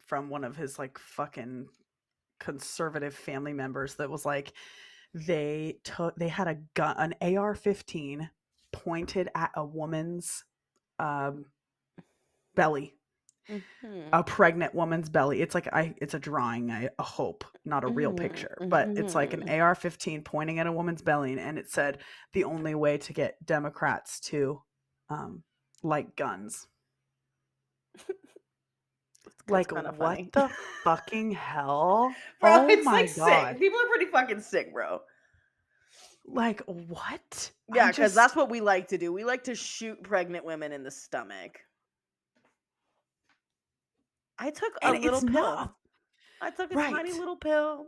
from one of his like fucking conservative family members that was like they had a gun, an AR-15 pointed at a woman's belly, a pregnant woman's belly. It's like it's a drawing, I hope, not a real picture, but it's like an AR-15 pointing at a woman's belly, and it said the only way to get Democrats to like guns. Like, kinda what funny. the fucking hell? Bro, Oh it's my like god. sick. People are pretty fucking sick, bro. Like, what? Yeah, because that's what we like to do. We like to shoot pregnant women in the stomach. I took a and little it's pill. not I took a right. tiny little pill.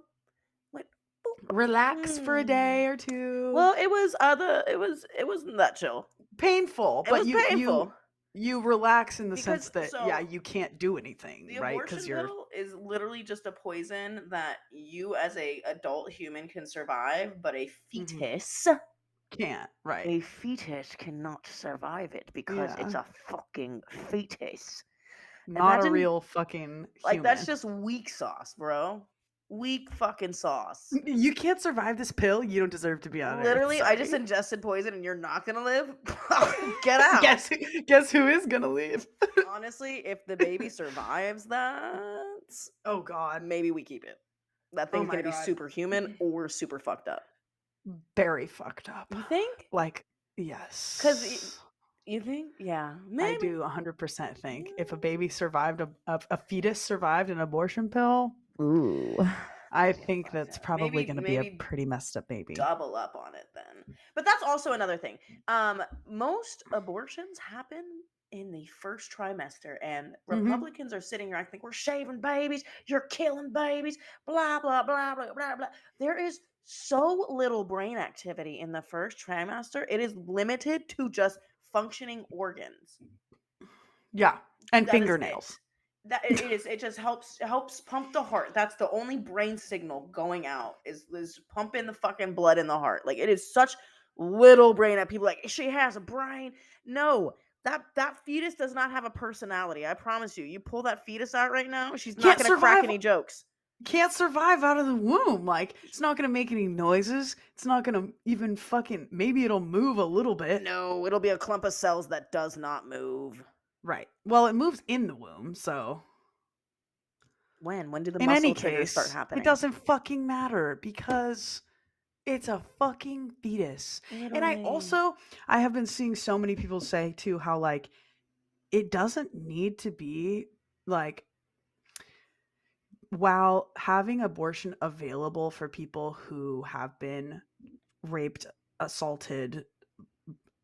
Went boop. Relax for a day or two. Well, it wasn't that chill. Painful, It but was painful. you relax in the Because sense that so you can't do anything, the right? abortion Because you're pill is literally just a poison that you as a adult human can survive, but a fetus can't, right? a fetus cannot survive it because it's Yeah. a fucking fetus. Not a Imagine, real fucking like, that's human. just weak sauce, bro. Weak fucking sauce. You can't survive this pill. You don't deserve to be on Earth. Literally, I just Sorry. ingested poison and you're not gonna live? Get out. Guess who is gonna leave? Honestly, if the baby survives that, Oh god. maybe we keep it. That Oh thing's my gonna be God. superhuman or super fucked up. Very fucked up. You think? Like, yes. Because you think? Yeah, maybe. I do 100% think if a baby survived, a fetus survived an abortion pill, Ooh. I think that's Okay. probably going to be a Maybe pretty messed up baby. double up on it then. But that's also another thing. Most abortions happen in the first trimester, and Republicans are sitting here, I think we're shaving babies, you're killing babies, blah blah blah blah blah blah. There is so little brain activity in the first trimester. It is limited to just functioning organs. Yeah, and That is fingernails. it. That it is. It just helps pump the heart. That's the only brain signal going out is pumping the fucking blood in the heart. Like, it is such little brain that people are like, she has a brain. No, that fetus does not have a personality. I promise you. You pull that fetus out right now, she's not going to crack any jokes. Can't survive out of the womb. Like, it's not going to make any noises. It's not going to even fucking, maybe it'll move a little bit. No, it'll be a clump of cells that does not move. Right. Well, it moves in the womb, so. When do the In muscle any triggers case, start happening? it doesn't fucking matter because it's a fucking fetus. Literally. And I have been seeing so many people say too how like it doesn't need to be like, while having abortion available for people who have been raped, assaulted,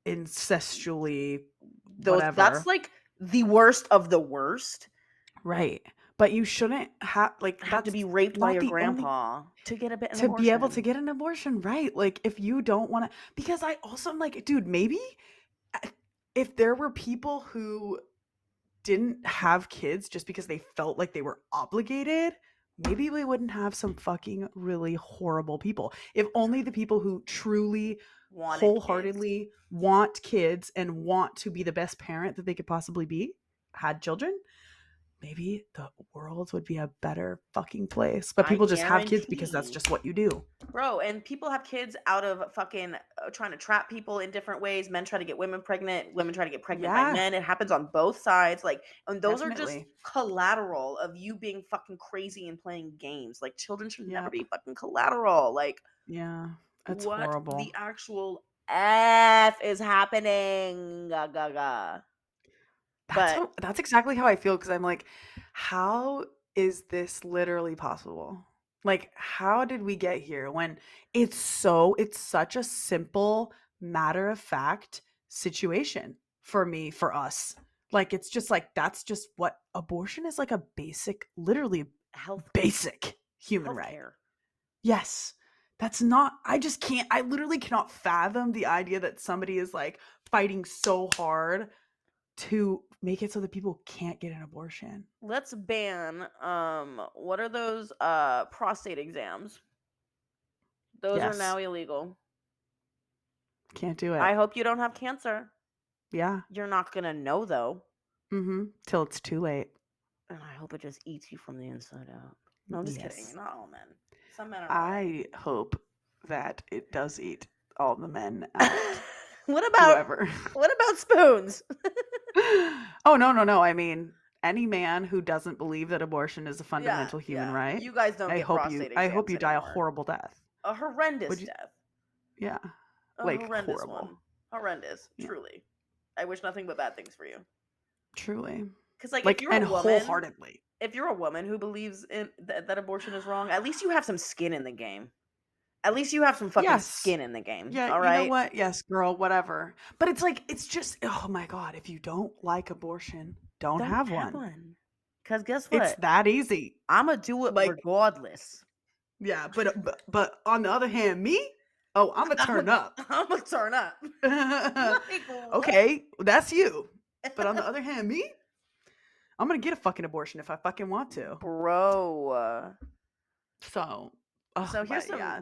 incestually, whatever. That's like the worst of the worst. Right. But you shouldn't have to be raped by your grandpa to get an abortion. Be able to get an abortion, right? Like, if you don't want to, because I also am like, dude, maybe if there were people who didn't have kids just because they felt like they were obligated, maybe we wouldn't have some fucking really horrible people. If only the people who truly wholeheartedly want kids and want to be the best parent that they could possibly be had children, maybe the world would be a better fucking place. But people just have kids because that's just what you do. Bro, and people have kids out of fucking trying to trap people in different ways. Men try to get women pregnant. Women try to get pregnant by men. It happens on both sides. Like, and those are just collateral of you being fucking crazy and playing games. Like, children should never be fucking collateral. Like, yeah, that's what horrible. The actual F is happening? Gaga. But That's exactly how I feel, because I'm like, how is this literally possible? Like, how did we get here when it's such a simple, matter of fact situation for us. Like, it's just like, that's just what abortion is, like a basic, literally health basic human right. healthcare. Yes. That's not, I literally cannot fathom the idea that somebody is like fighting so hard to make it so that people can't get an abortion. Let's ban what are those prostate exams? Those are Yes. now illegal. Can't do it. I hope you don't have cancer. Yeah. You're not gonna know though. Till it's too late. And I hope it just eats you from the inside out. No, I'm just kidding. Not all men. Some men are. I hope that it does eat all the men out. What about whoever? What about spoons? Oh, no. I mean, any man who doesn't believe that abortion is a fundamental human right. You guys don't get prostate exams I hope you die a anymore. horrible death. A horrendous death. Yeah. A like horrendous horrible. one. Horrendous. Yeah. Truly. I wish nothing but bad things for you. Truly. Because if you're a woman, wholeheartedly. If you're a woman who believes in that abortion is wrong, at least you have some skin in the game. At least you have some fucking skin in the game. Yeah, all right? You know what? Yes, girl, whatever. But it's like, it's just, oh my God, if you don't like abortion, don't have one. Because guess what? It's that easy. I'm going to do it regardless. Yeah, but on the other hand, me? Oh, I'm going to turn up. I'm going to turn up. Okay, that's you. But on the other hand, me? I'm going to get a fucking abortion if I fucking want to. Bro. So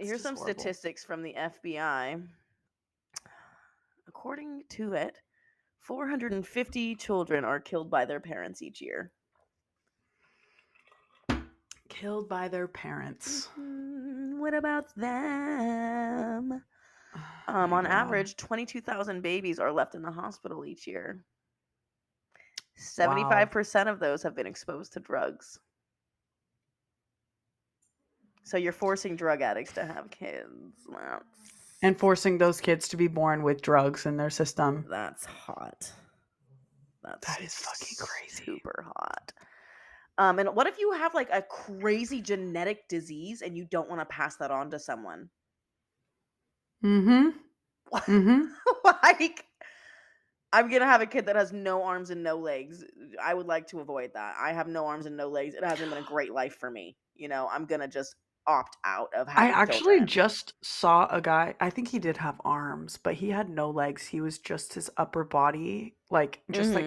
here's some statistics from the FBI. According to it, 450 children are killed by their parents each year. Killed by their parents. What about them? On average, 22,000 babies are left in the hospital each year. 75% of those have been exposed to drugs. So you're forcing drug addicts to have kids. And forcing those kids to be born with drugs in their system. That's hot. That is fucking crazy. Super hot. And what if you have like a crazy genetic disease and you don't want to pass that on to someone? Like, I'm going to have a kid that has no arms and no legs. I would like to avoid that. I have no arms and no legs. It hasn't been a great life for me. I'm going to just opt out of having children. Just saw a guy, I think he did have arms, but he had no legs. He was just his upper body, like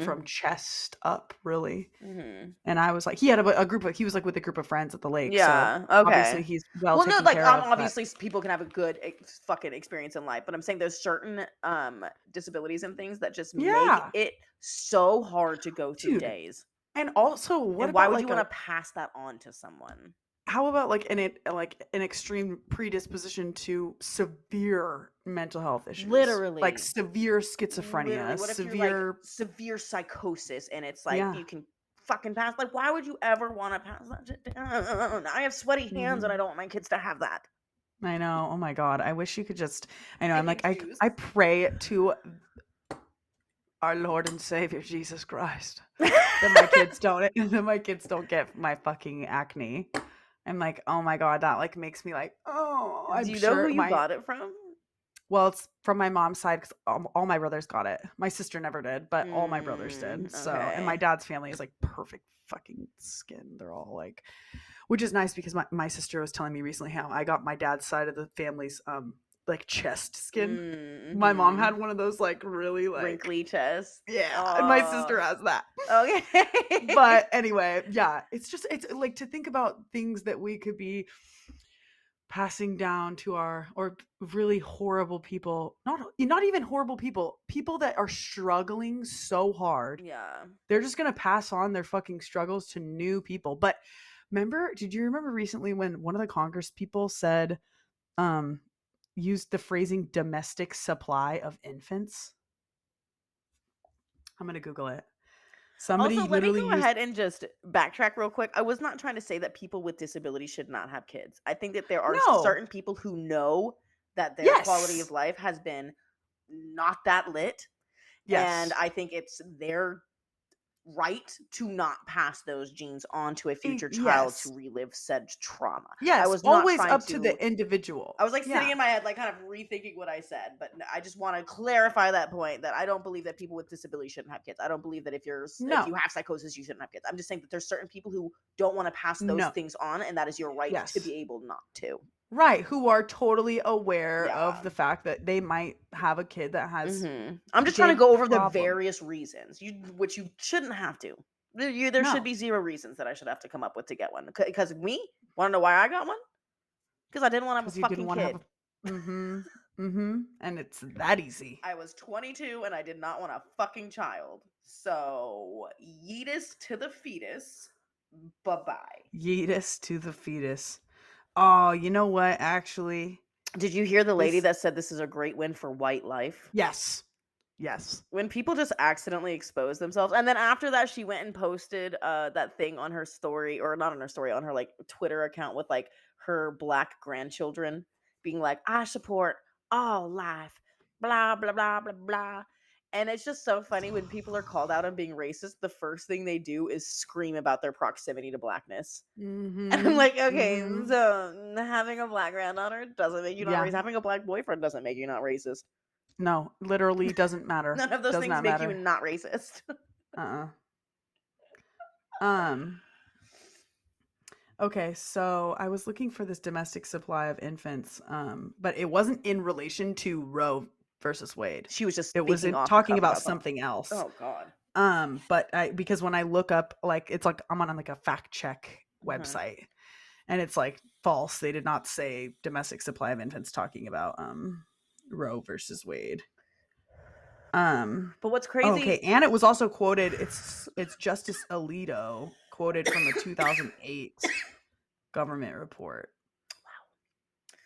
from chest up, really. And I was like, he had he was like with a group of friends at the lake. Yeah, so okay. Obviously he's taken care of, obviously people can have a good fucking experience in life, but I'm saying there's certain disabilities and things that just make it so hard to go through days. And also, why would you want to pass that on to someone? How about an extreme predisposition to severe mental health issues? Literally, like severe schizophrenia, what if you're severe psychosis, and it's like you can fucking pass? Like, why would you ever want to pass that shit down? I have sweaty hands, and I don't want my kids to have that. I know. Oh my God, I wish you could just. I know. I'm like, I pray to our Lord and Savior Jesus Christ that my kids don't get my fucking acne. I'm like, oh my God, that like makes me like, oh. Do you know who you got it from? Well, it's from my mom's side because all my brothers got it. My sister never did, but all my brothers did. So, and my dad's family is like perfect fucking skin. They're all like, which is nice because my sister was telling me recently how I got my dad's side of the family's like chest skin. My mom had one of those like really like wrinkly chest. Yeah, and my sister has that. Okay. But anyway, yeah, it's like to think about things that we could be passing down to or really horrible people, not even horrible people that are struggling so hard. Yeah. They're just going to pass on their fucking struggles to new people. But did you remember recently when one of the Congress people said used the phrasing domestic supply of infants? I'm going to Google it. Somebody also, let me go ahead and just backtrack real quick. I was not trying to say that people with disabilities should not have kids. I think that there are certain people who know that their quality of life has been not that lit. Yes. And I think it's their right to not pass those genes on to a future child Yes. to relive said trauma. I Yes, was not always trying up to the individual. I was like sitting Yeah. in my head, like kind of rethinking what I said, but I just want to clarify that point that I don't believe that people with disabilities shouldn't have kids. I don't believe that if No. you have psychosis, you shouldn't have kids. I'm just saying that there's certain people who don't want to pass those No. things on, and that is your right to Yes. be able not to. Right, who are totally aware Yeah. of the fact that they might have a kid that has I'm just trying to big go over the problems. various reasons, which you shouldn't have to. There No. should be zero reasons that I should have to come up with to get one. Because me, want to know why I got one? Because I didn't want to have a Because you fucking didn't want to kid. have a and it's that easy. I was 22 and I did not want a fucking child. So, yeetus to the fetus. Bye-bye. Yeetus to the fetus. Oh, you know what? Actually, Did you hear the lady This- that said this is a great win for white life? yes. Yes. When people just accidentally expose themselves, and then after that she went and posted that thing on her story, or not on her story, on her like Twitter account with like her black grandchildren being like, I support all life, blah blah blah blah blah. And it's just so funny when people are called out on being racist, the first thing they do is scream about their proximity to blackness. And I'm like, okay, so having a black granddaughter doesn't make you not Yeah. racist. Having a black boyfriend doesn't make you not racist. No, literally doesn't matter. None of those Does things not make matter. you not racist. Okay, so I was looking for this domestic supply of infants, but it wasn't in relation to Roe versus Wade. She was just It was speaking off the talking cuff about something. something else. Oh God. But because when I look up, like, it's like I'm on like a fact check website, and it's like false. They did not say domestic supply of infants talking about Roe versus Wade. But what's crazy? Okay, and it was also quoted. It's Justice Alito quoted from a 2008 government report.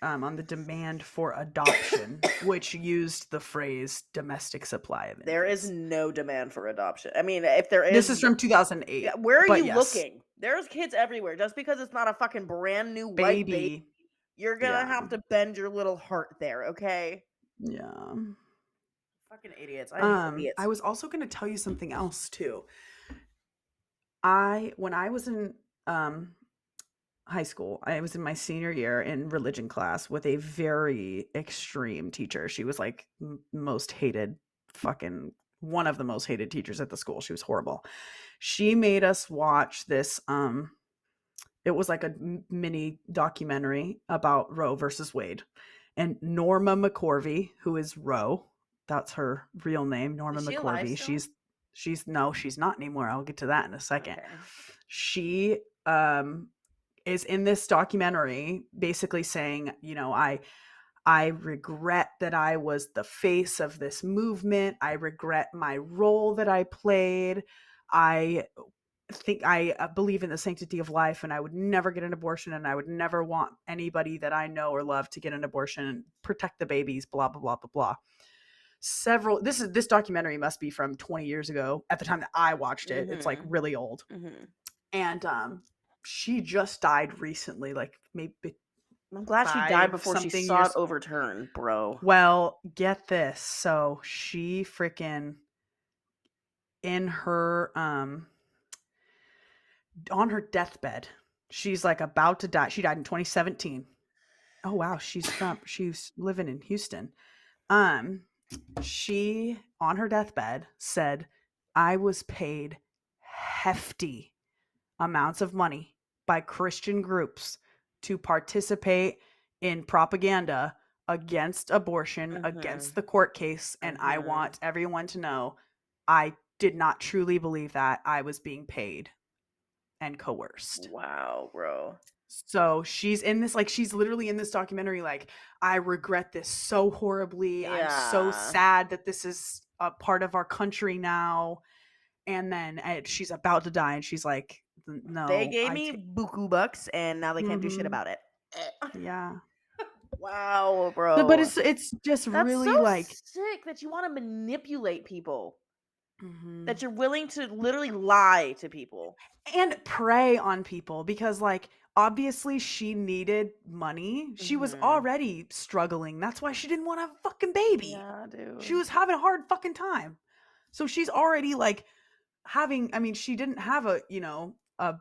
Wow. On the demand for adoption, which used the phrase domestic supply of infants. There is no demand for adoption. I mean, if there is, this is from 2008. Yeah, where are you looking? There's kids everywhere. Just because it's not a fucking brand new white baby, you're gonna have to bend your little heart there, okay? Yeah. Fucking idiots. I hate idiots. I was also going to tell you something else too. When I was in high school, I was in my senior year in religion class with a very extreme teacher. She was like most hated, fucking one of the most hated teachers at the school. She was horrible. She made us watch this it was like a mini documentary about Roe versus Wade. And Norma McCorvey, who is Roe, that's her real name, Norma Is she McCorvey. alive still? She's not anymore. I'll get to that in a second. Okay. She is in this documentary basically saying, you know, I regret that I was the face of this movement. I regret my role that I played. I think I believe in the sanctity of life, and I would never get an abortion, and I would never want anybody that I know or love to get an abortion and protect the babies, blah, blah, blah, blah, blah. This documentary must be from 20 years ago at the time that I watched it. It's like really old. And she just died recently, like maybe I'm glad she died before she saw it overturned, bro. Well, get this. So she freaking in her on her deathbed, she's like about to die. She died in 2017. Oh wow, she's living in Houston. She on her deathbed said, I was paid hefty amounts of money by Christian groups to participate in propaganda against abortion, against the court case, and I want everyone to know I did not truly believe that. I was being paid and coerced. Wow, bro. So she's in this, like, she's literally in this documentary, like, I regret this so horribly. Yeah. I'm so sad that this is a part of our country now. And then she's about to die, and she's like, no. They gave me buku bucks, and now they can't do shit about it. Yeah. Wow, bro. But it's just That's really so like sick that you want to manipulate people. That you're willing to literally lie to people and prey on people, because like obviously she needed money. She was already struggling. That's why she didn't want to have a fucking baby. Yeah, dude. She was having a hard fucking time. So she's already like having, I mean, she didn't have a, you know, a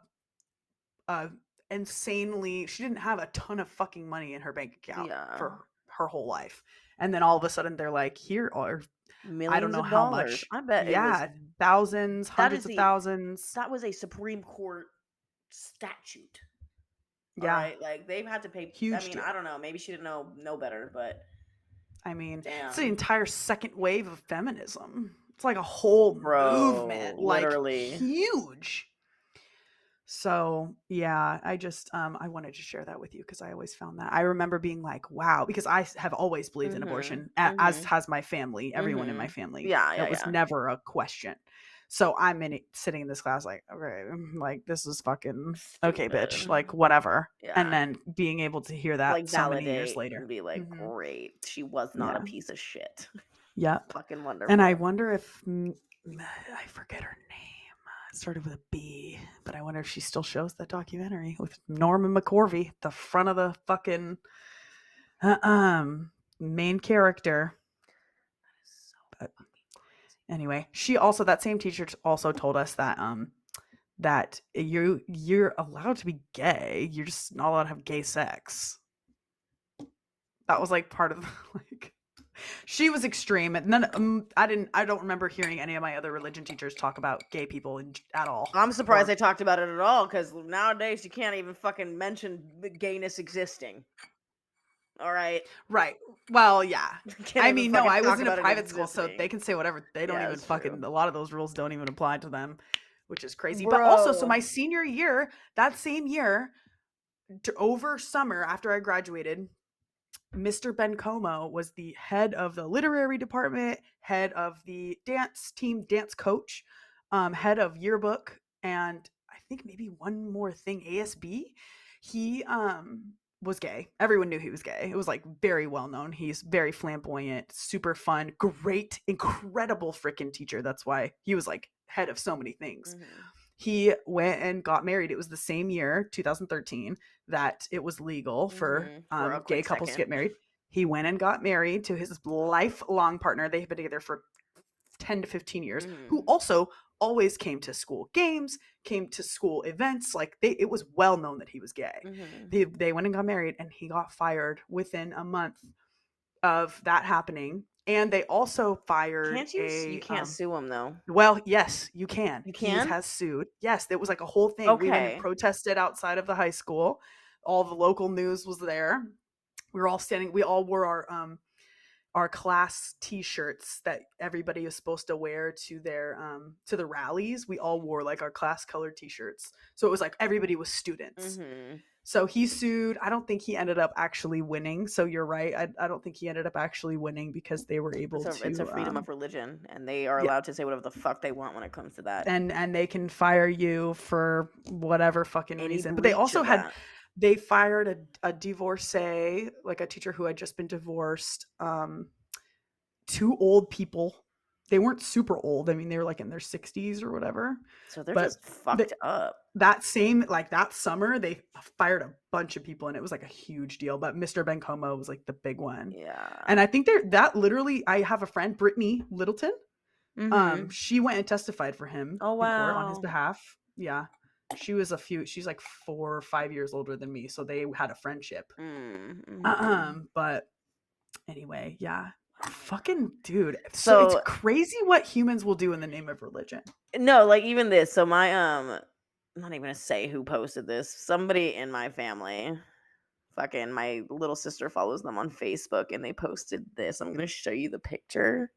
insanely, she didn't have a ton of fucking money in her bank account Yeah. for her whole life. And then all of a sudden they're like, here are, I don't Millions know of how dollars. much. I bet it was Yeah, thousands, that hundreds is of the thousands. that was a Supreme Court statute. All Yeah, right, like they've had to pay. I huge mean, I deal. don't know. Maybe she didn't know better, but I mean, it's the damn, entire second wave of feminism. It's like a whole movement, bro, like literally. huge. So yeah, I just I wanted to share that with you because I always found that. I remember being like, wow, because have always believed in Mhm. abortion, as Mhm. has my family, everyone in my Mhm. family. Yeah, yeah, It was yeah. never a question. So I'm in it, sitting in this class like, okay, like this is fucking okay, bitch, Stupid. like whatever. And Yeah. then being able to hear that Like so many years validate later. and be like, Hmm. great, she was not a Yeah. piece of shit. Yep. Fucking And I wonderful. wonder if I forget her name. It started with a B, but I wonder if she still shows that documentary with Norman McCorvey, the front of the fucking uh, um main character. So But fucking crazy. anyway, she also, that same teacher also told us that that you're allowed to be gay. You're just not allowed to have gay sex. That was like part of the, like, she was extreme. And none, I don't remember hearing any of my other religion teachers talk about gay people at all. I'm surprised Or they talked about it at all because nowadays you can't even fucking mention the gayness existing. All right, right. Well, yeah. can't I even mean, no, fucking I was talk in a about it private school, so they existing. can say whatever. They don't Yeah, even it's true, fucking, a lot of those rules don't even apply to them, which is crazy. But also, so bro. my senior year, that same year, over summer after I graduated, Mr. Ben Como was the head of the literary department, head of the dance team, dance coach, head of yearbook, and I think maybe one more thing, ASB. He was gay. Everyone knew he was gay. It was like very well known. He's very flamboyant, super fun, great, incredible freaking teacher. That's why he was like head of so many things. Mhm. He went and got married. It was the same year, 2013, that it was legal for For a gay quick couples to second. get married. He went and got married to his lifelong partner. They've been together for 10 to 15 years, who Mhm. also always came to school games, came to school events. Like it was well known that he was gay. Mhm. They went and got married, and he got fired within a month of that happening. And they also fired Can't you? You a can't sue him though. well, yes, you can. You He can. has sued. Yes, it was like a whole thing. We went and Okay. protested outside of the high school. All the local news was there. We were all standing. We all wore our class T-shirts that everybody was supposed to wear to the rallies. We all wore like our class colored T-shirts. So it was like everybody was students. Mhm. So he sued. I don't think he ended up actually winning. So you're right. I don't think he ended up actually winning because they were able It's a to freedom of religion, and they are yeah, allowed to say whatever the fuck they want when it comes to that. and they can fire you for whatever fucking Any reason. But they breach also of had that. they fired a divorcee, like a teacher who had just been divorced. Two old people. They weren't super old. I mean, they were like in their 60s or whatever. So they're But just fucked up. that same, like that summer, they fired a bunch of people, and it was like a huge deal. But Mr. Ben Como was like the big one. Yeah. And I think that literally, I have a friend, Brittany Littleton. Mhm. She went and testified for him Oh in court on his wow. behalf. Yeah. She's like 4 or 5 years older than me. So they had a friendship. Mhm. But anyway, yeah. Fucking dude. So it's So crazy what humans will do in the name of religion. no, like even this. So my I'm not even gonna say who posted this. Somebody in my family, fucking my little sister follows them on Facebook, and they posted this. I'm gonna show you the picture.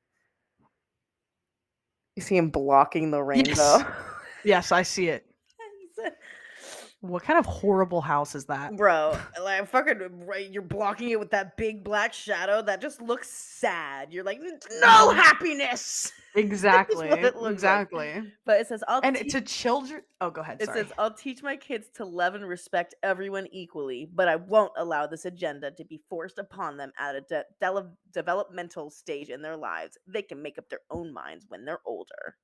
You see him blocking the rainbow. Yes. Yes, I see it. What kind of horrible house is that? Bro, like fucking right, you're blocking it with that big black shadow that just looks sad. You're like, no Mhm. happiness. Is what Exactly. it looks like. Exactly. But it says, And to children. Oh, go ahead. Sorry. I'll teach my kids to love and respect everyone equally, but I won't allow this agenda to be forced upon them at a developmental stage in their lives. They can make up their own minds when they're older.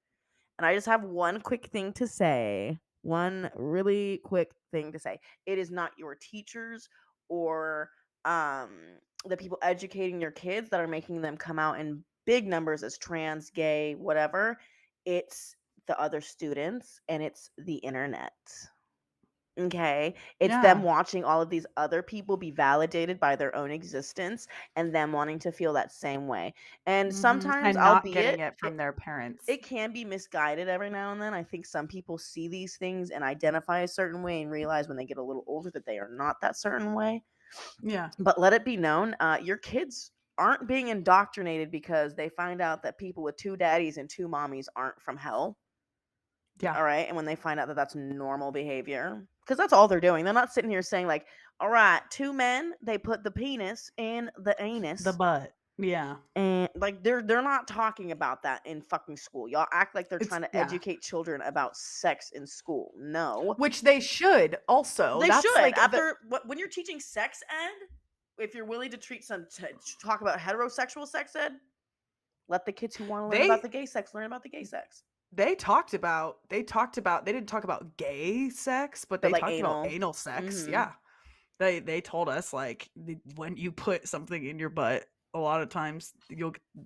And I just have one quick thing to say. One really quick thing to say. It is not your teachers or the people educating your kids that are making them come out in big numbers as trans, gay, whatever. It's the other students, and it's the internet. Okay. It's them Yeah. watching all of these other people be validated by their own existence and them wanting to feel that same way. And sometimes, And not getting albeit, it from their parents. it can be misguided every now and then. I think some people see these things and identify a certain way and realize when they get a little older that they are not that certain way. Yeah. But let it be known, your kids aren't being indoctrinated because they find out that people with two daddies and two mommies aren't from hell. Yeah. All right. And when they find out that that's normal behavior, because that's all they're doing. They're not sitting here saying, like, all right, two men, they put the penis in the anus. The butt. Yeah. And like they're not talking about that in fucking school. Y'all act like they're It's trying to yeah. educate children about sex in school. No. Which they should also. They That's should. like After when you're teaching sex ed, if you're willing to talk about heterosexual sex ed, let the kids who want to learn about the gay sex learn about the gay sex. They didn't talk about gay sex, but they like talked about anal sex. Yeah. They told us, like, when you put something in your butt, a lot of times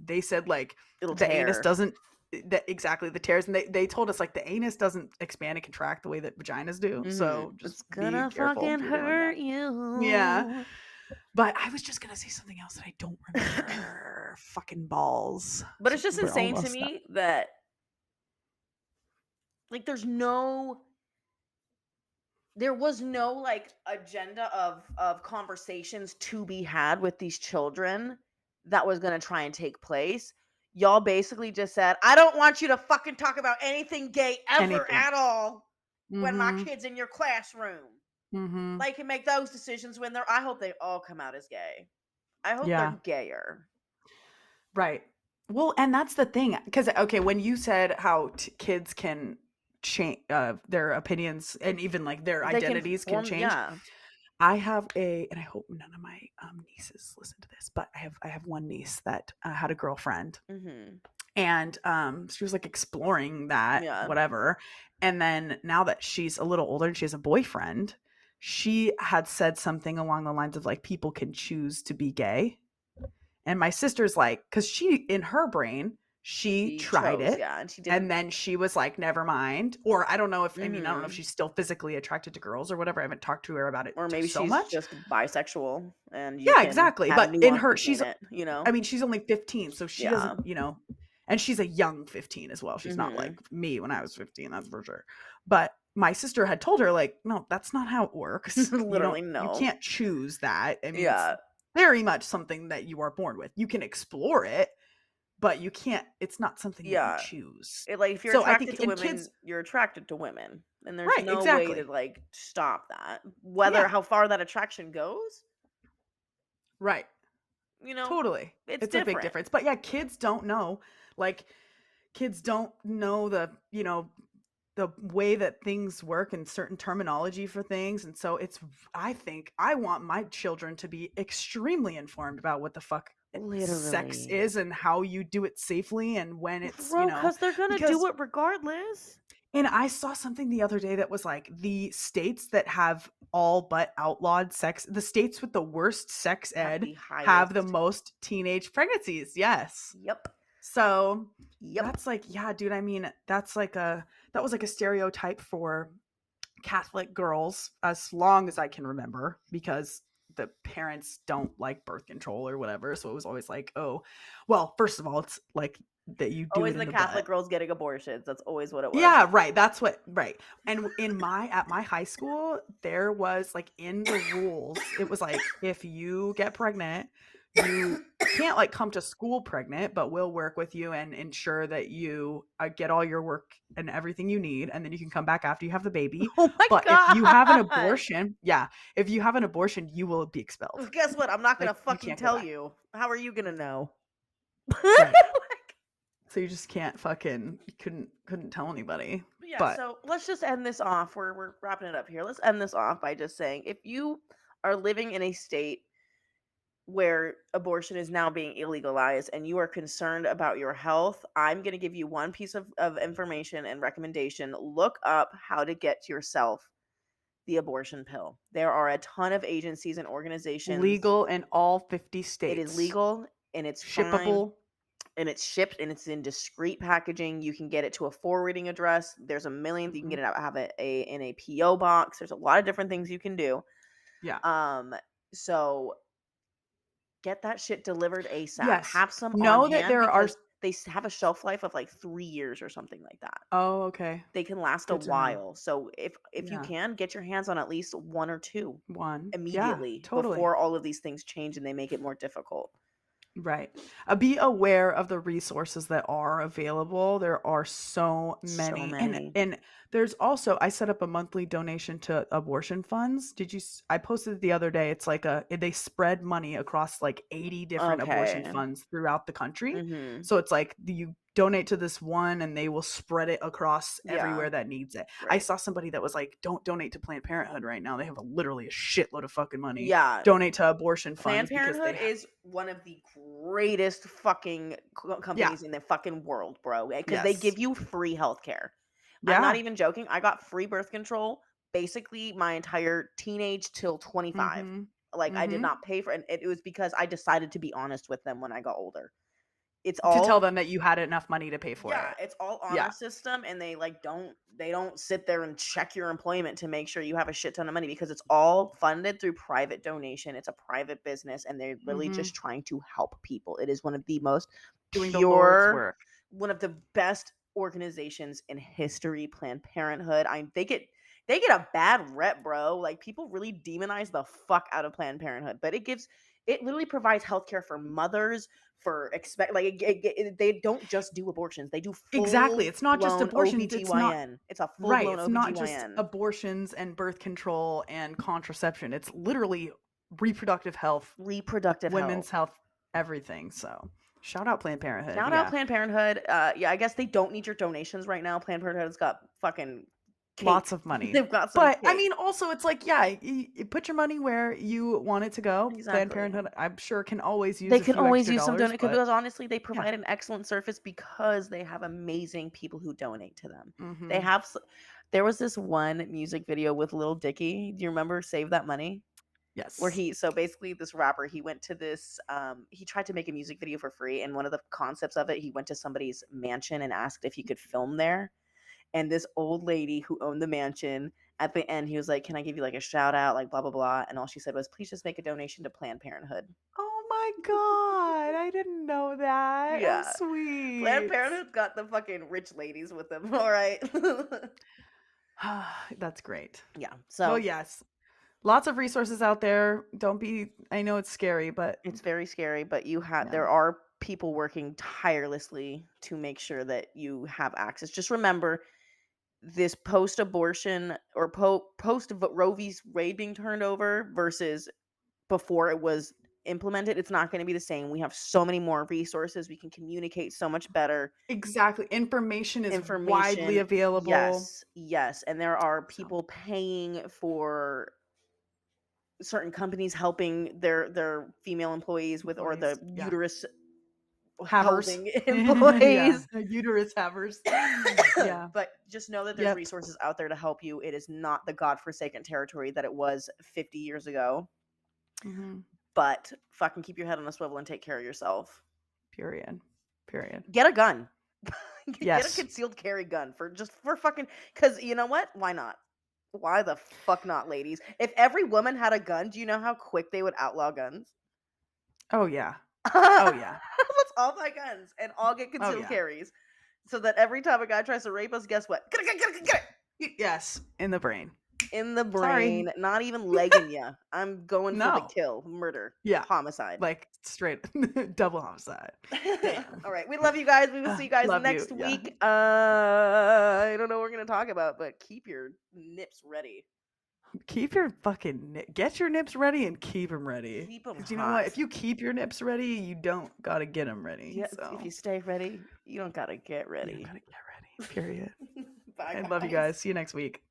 they said, like, it'll the tear. anus doesn't exactly the tears, and they told us, like, the anus doesn't expand and contract the way that vaginas do. So just it's gonna fucking hurt you. Yeah. But I was just gonna say something else that I don't remember. Fucking balls. But it's just insane to me that, like, there was no like agenda of conversations to be had with these children that was going to try and take place. Y'all basically just said, I don't want you to fucking talk about anything gay ever at all when my kid's in your classroom. They can make those decisions when I hope they all come out as gay. I hope they're gayer. Right. Well, and that's the thing. Because, okay, when you said how kids can change their opinions and even like their identities can change. Yeah. I have and I hope none of my nieces listen to this, but I have one niece that had a girlfriend, and she was like exploring that, whatever. And then now that she's a little older and she has a boyfriend, she had said something along the lines of, like, people can choose to be gay. And my sister's like, because she, in her brain, she tried it, and she and then she was like, never mind. Or I don't know if, I mean, I don't know if she's still physically attracted to girls or whatever. I haven't talked to her about it, or maybe she's just bisexual, and yeah, exactly. But in her, she's, you know, I mean, she's only 15, so she doesn't, you know, and she's a young 15 as well. She's not like me when I was 15, that's for sure. But my sister had told her, like, no, that's not how it works. Literally, no, you can't choose that. I mean, it's very much something that you are born with. You can explore it, but you can't, it's not something that you choose. Like, if you're attracted to women, you're attracted to women, and there's no way to like stop that, whether how far that attraction goes. Right. You know, totally. It's a big difference. But yeah, kids don't know. Like, kids don't know the, you know, the way that things work and certain terminology for things. And so I think I want my children to be extremely informed about what the fuck sex is and how you do it safely and when it's, you know, because they're gonna do it regardless. And I saw something the other day that was like, the states that have all but outlawed sex, the states with the worst sex ed have the most teenage pregnancies. Yes. Yep. So that's like, yeah, dude, I mean, that was like a stereotype for Catholic girls as long as I can remember, because the parents don't like birth control or whatever. So it was always like, oh, well, first of all, it's like that you do always it the Catholic girls getting abortions. That's always what it was. Yeah, right. That's what, right. And at my high school, there was like, in the rules, it was like, if you get pregnant, you can't like come to school pregnant, but we'll work with you and ensure that you get all your work and everything you need, and then you can come back after you have the baby. Oh my God. If you have an abortion, you will be expelled. Guess what? I'm not gonna fucking tell you. How are you gonna know? Right. So you just can't fucking, you couldn't tell anybody. Yeah. So let's just end this off. We're wrapping it up here. Let's end this off by just saying, if you are living in a state where abortion is now being illegalized and you are concerned about your health, I'm going to give you one piece of information and recommendation. Look up how to get yourself the abortion pill. There are a ton of agencies and organizations. Legal in all 50 states. It is legal and it's shippable. and it's shipped and it's in discreet packaging. You can get it to a forwarding address. There's a million. You can get it out, have it in a PO box. There's a lot of different things you can do. Yeah. So get that shit delivered ASAP. Yes. Have some on Know that hand there are. because they have a shelf life of like 3 years or something like that. Oh, okay. They can last a Good to know. while. So if you Yeah. can, get your hands on at least 1 or 2 One. Yeah. immediately Totally. before all of these things change and they make it more difficult. Right. Be aware of the resources that are available. There are so many. And there's also, I set up a monthly donation to abortion funds. I posted it the other day. It's like they spread money across like 80 different abortion funds throughout the country. So it's like you donate to this one and they will spread it across everywhere that needs it. Right. I saw somebody that was like, don't donate to Planned Parenthood right now. They have literally a shitload of fucking money. Yeah. Donate to abortion funds. Planned Parenthood is one of the greatest fucking companies in the fucking world, bro. Because they give you free healthcare. Yeah. I'm not even joking. I got free birth control basically my entire teenage till 25. Like I did not pay for it. It was because I decided to be honest with them when I got older. It's all to tell them that you had enough money to pay for it. Yeah, it's all honor system, and they don't sit there and check your employment to make sure you have a shit ton of money because it's all funded through private donation. It's a private business, and they're really just trying to help people. It is one of the most doing the Lord's work. One of the best organizations in history. Planned Parenthood. They get a bad rep, bro. Like people really demonize the fuck out of Planned Parenthood, but it literally provides healthcare for mothers. They don't just do abortions. They do exactly. It's not just abortions. OBGYN. It's a full blown OBGYN. It's not just abortions and birth control and contraception. It's literally reproductive health, women's health, everything. So shout out Planned Parenthood. Shout out Planned Parenthood. I guess they don't need your donations right now. Planned Parenthood's got fucking cake. Lots of money. They've got some but cake. I mean, also it's like, you put your money where you want it to go. Exactly. Planned Parenthood, I'm sure, can always use. They can always use some donation because honestly, they provide an excellent service because they have amazing people who donate to them. They have. There was this one music video with Lil Dicky. Do you remember "Save That Money"? Yes. Where basically this rapper, he went to this, he tried to make a music video for free, and one of the concepts of it, he went to somebody's mansion and asked if he could film there. And this old lady who owned the mansion, at the end, he was like, "Can I give you like a shout out, like blah, blah, blah." And all she said was, "Please just make a donation to Planned Parenthood." Oh my God. I didn't know that. Yeah. Oh, sweet. Planned Parenthood's got the fucking rich ladies with them. All right. That's great. Yeah. So, yes. Lots of resources out there. I know it's scary, but it's very scary, but there are people working tirelessly to make sure that you have access. Just remember, this post-abortion or post Roe V's Wade being turned over versus before it was implemented, it's not going to be the same. We have so many more resources. We can communicate so much better. Exactly. Information is widely available. Yes. And there are people paying for certain companies helping their female employees with, or the uterus holding employees. Uterus havers. But just know that there's resources out there to help you. It is not the godforsaken territory that it was 50 years ago. But fucking keep your head on a swivel and take care of yourself. Period. Get a gun. Get a concealed carry gun for fucking, because you know what? Why not? Why the fuck not, ladies? If every woman had a gun, do you know how quick they would outlaw guns? Oh yeah. Let's all buy guns and all get concealed carries, so that every time a guy tries to rape us, guess what? Get it. Yes, in the brain. Sorry. Not even legging you. I'm going for the kill, murder, homicide, like straight double homicide. All right, we love you guys. We will see you guys next week. I don't know what we're gonna talk about, but keep your nips ready. Keep your fucking get your nips ready and keep them ready. Keep them hot. You know what? If you keep your nips ready, you don't gotta get them ready. Yeah, so. If you stay ready, you don't gotta get ready. You don't gotta get ready. Period. Bye, I love you guys. See you next week.